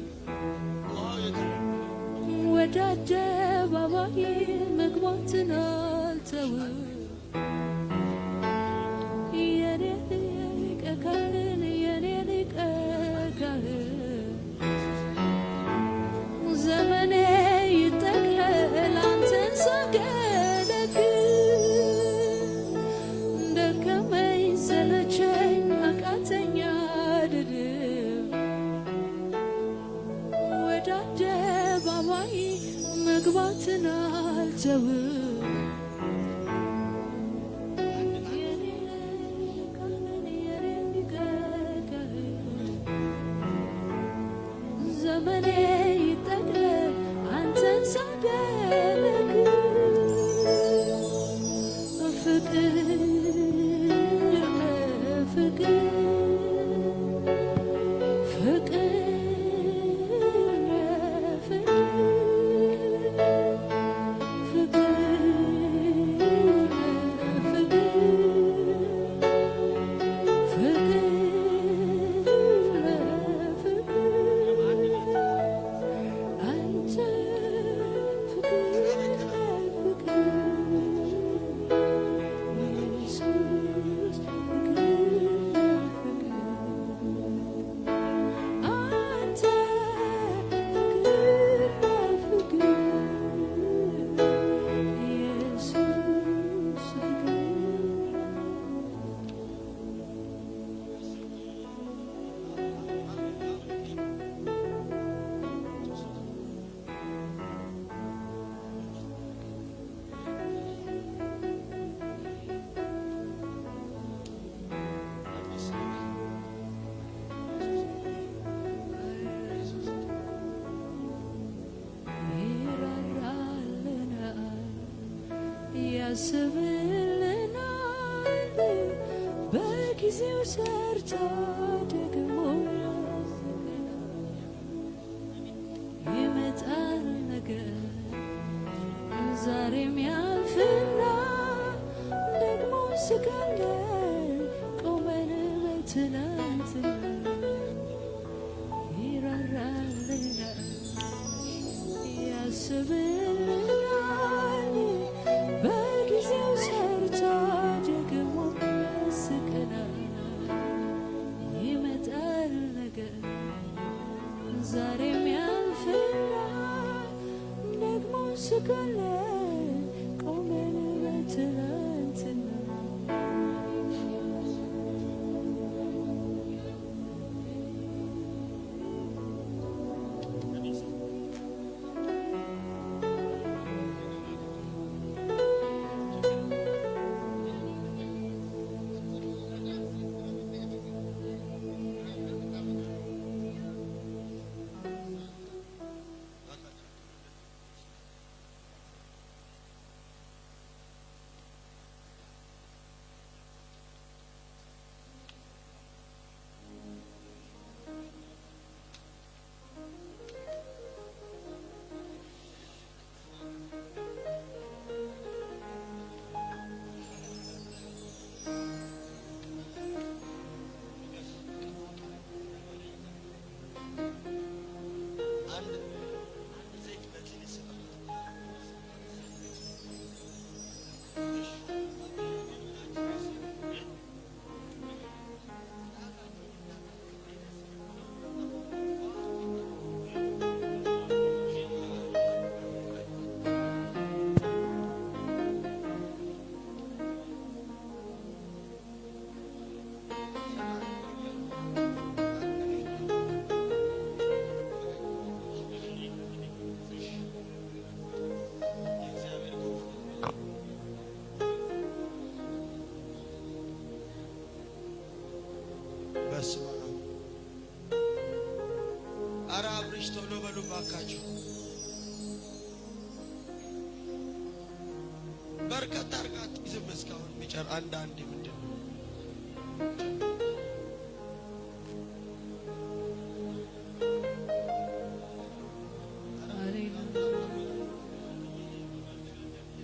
ወደ አደባባይ መግባትን አልተውም የኔ ሊቀ ካህን የኔ ሊቀ ካህን ዘመኔ ይጠቅለል አንተን ሳገለግል ደከመኝ ሰለቸኝ አቃተኛ ልልም ወደ አደባባይ መግባትን አልተውም ዘመኔ ይጠቅለል አንተን ሳገለግል ፍቅር ፍቅር ፍቅር ያስብልናል በጊዜው ሰርቶ ደግሞ ይመጣል ነገር ዛሬም ያልፍና ደግሞ ስጋለን ቆመን በትናንትና ይራራልናል ያስብልናል በጊዜው ሰርቶ ደግሞ ያስቀናል ይመጣል ነገር ዛሬም ያልፍና ደግሞ ስጋለን ቆመን በትናንትና በስመ አብ። ኧረ አብርሽ ቶሎ በሉ ባካችሁ። በርከት አድርጋት ይዝም እስካሁን ቢጨር አንዳንድ ምንድን ነው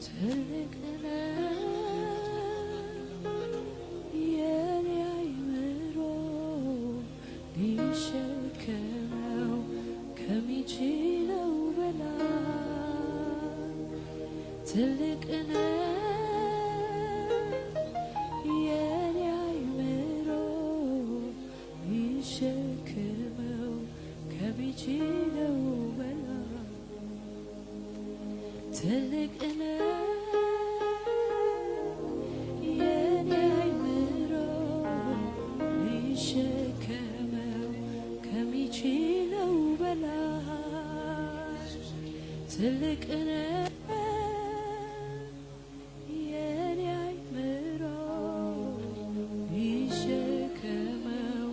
ትልቅ ነህ የኔ አይምሮ ትልቅ ነው የኔ አእምሮ ይሸከመው ከሚችለው በላይ ትልቅ ነው የኔ አእምሮ ይሸከመው ከሚችለው በላይ ትልቅ ነው የኔ አእምሮ ይሸከመው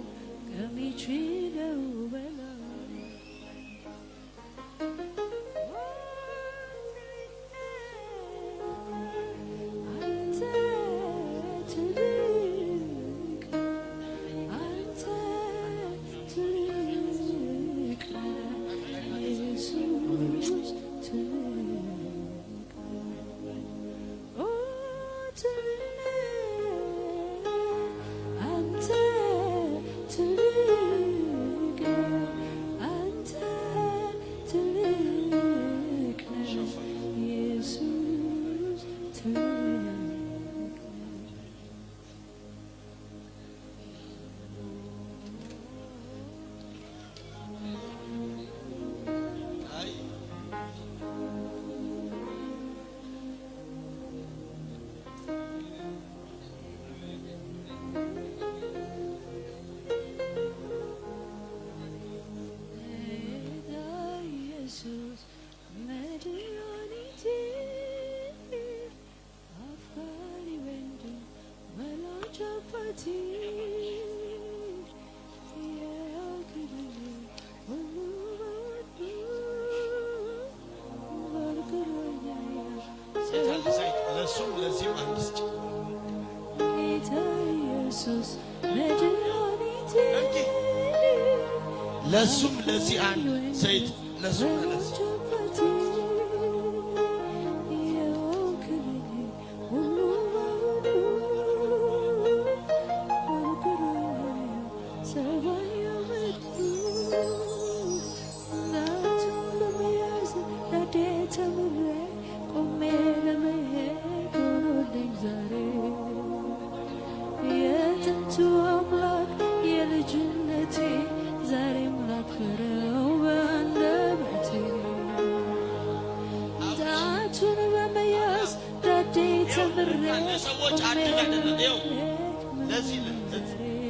ከሚችለው በላይ አንተ ትልቅ አንተ ትልቅ ኢየሱስ ትልቅ ኦ ትልቅ አንተ ትልቅ አንተ ትልቅ ኢየሱስ ትልቅ አይ ጌታ ኢየሱስ መድኃኒቴ አፍቃሪ ወንድም ወላጅ አባቴ የክብር ሁሉ በወዱ ወርቅሮኛል ሴት አለ ዘይት ለሱም ለዚህም አንድ ስጭ። ጌታ ኢየሱስ መድኃኒቴ ለሱም ለዚህ አንድ ዘይት ለሱም ለዚህ የጥንቱ አምላክ የልጅነቴ ዛሬም ላክብረው በአንደበቴ ጣቱን በመያዝ ዳዴ ተምሬ ሰዎች አንድ አይደለም። ይኸው ለዚህ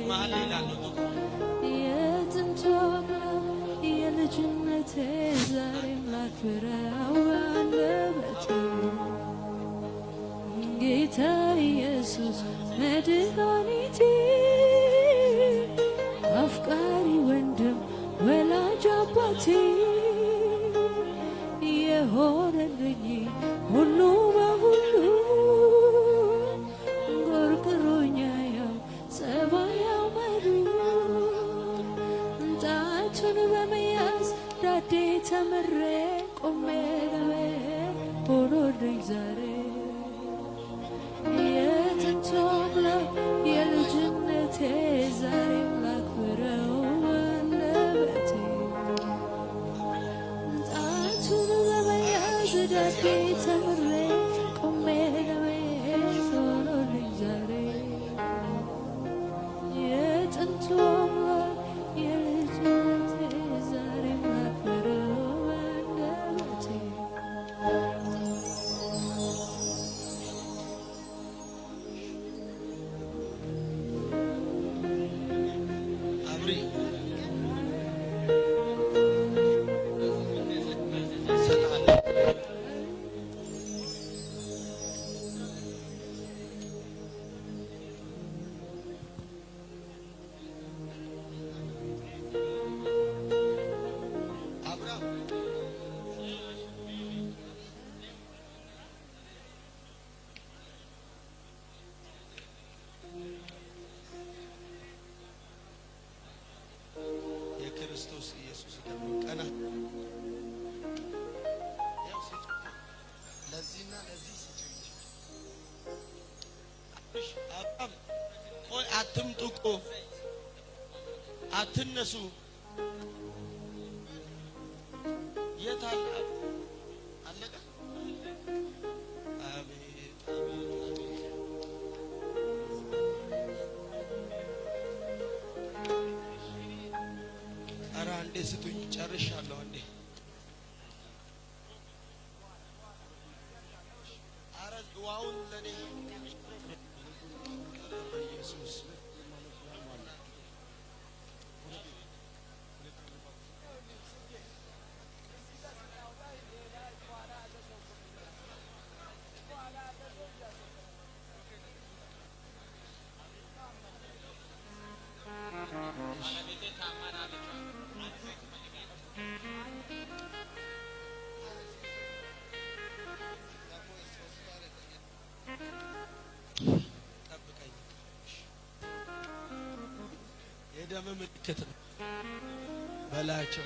መሀል ላይ ላለው የጥንቱ አምላክ የልጅነቴ ዛሬም ላክብረው በአንደበቴ ጌታ ኢየሱስ መድኃኒቴ አፍቃሪ ወንድም ወላጅ አባቴ የሆነልኝ ሁሉ በሁሉ ጎርግሮኛ ያው ጸባያው መዱ ጣቱን በመያዝ ዳዴ ተምሬ ቆሜ ለመሄድ ሆኖልኝ ዛሬ የጥንቱ አምላክ የልጅነቴ ዛሬም ላክብረው በአንደበቴ ጣቱን በመያዝ ዳዴ ተምሬ ቆሜ ለመሄድ ሆኖልኝ ዛሬ የጥንቱ አምላክ የልጅነቴ ዛሬም ላክብረው በአንደበቴ አብሪ የክርስቶስ ኢየሱስ ደም ቀና ያው ሴት ለዚህና ለዚህ እሺ አባም ቆይ አትምጡ እኮ አትነሱ የት አለ አለቀ አንዴ ስጡኝ ጨርሻለሁ አንዴ አረ ዋውን ለኔ ኢየሱስ የደም ምልክት ነው በላያቸው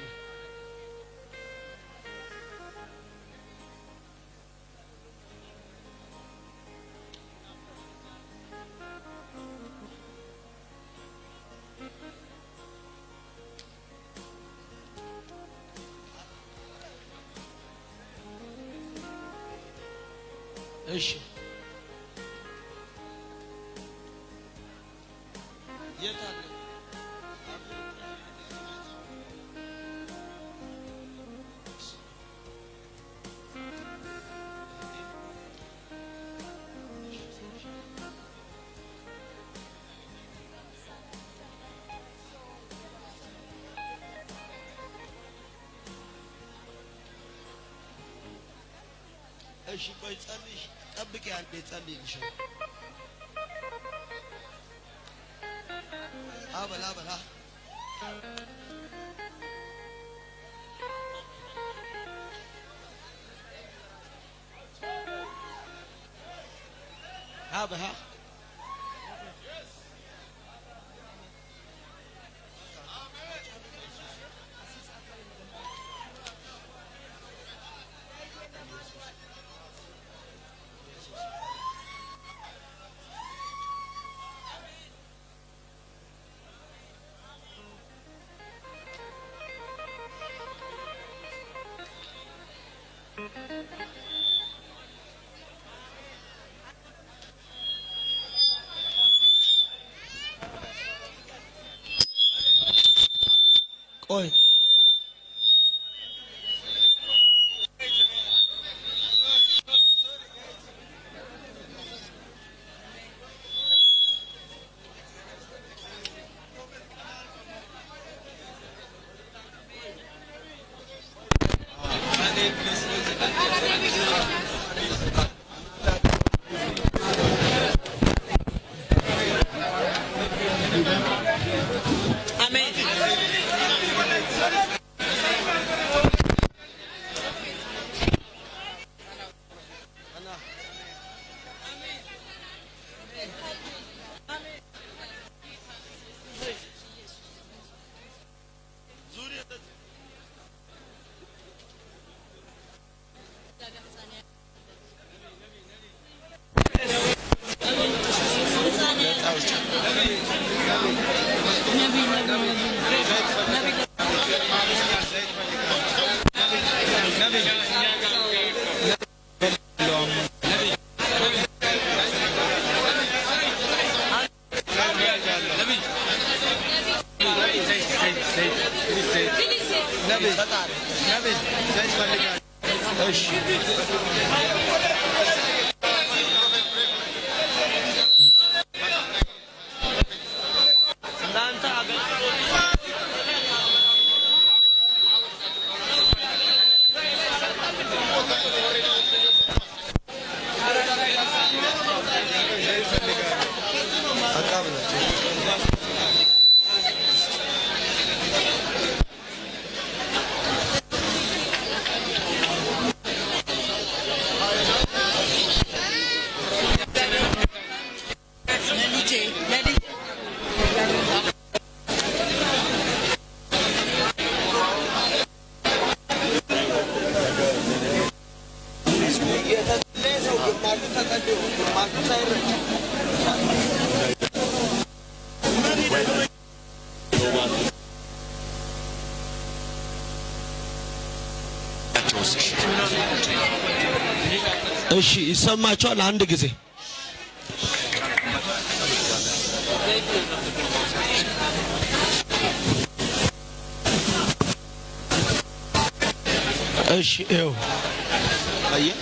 እሺ የት አለ እሺ ቆይ ጸልይ ጠብቂ አንዴ ጸልይልሽ አበላ አበላ አበላ ቆይ እሺ ይሰማችኋል አንድ ጊዜ እሺ ይኸው አየህ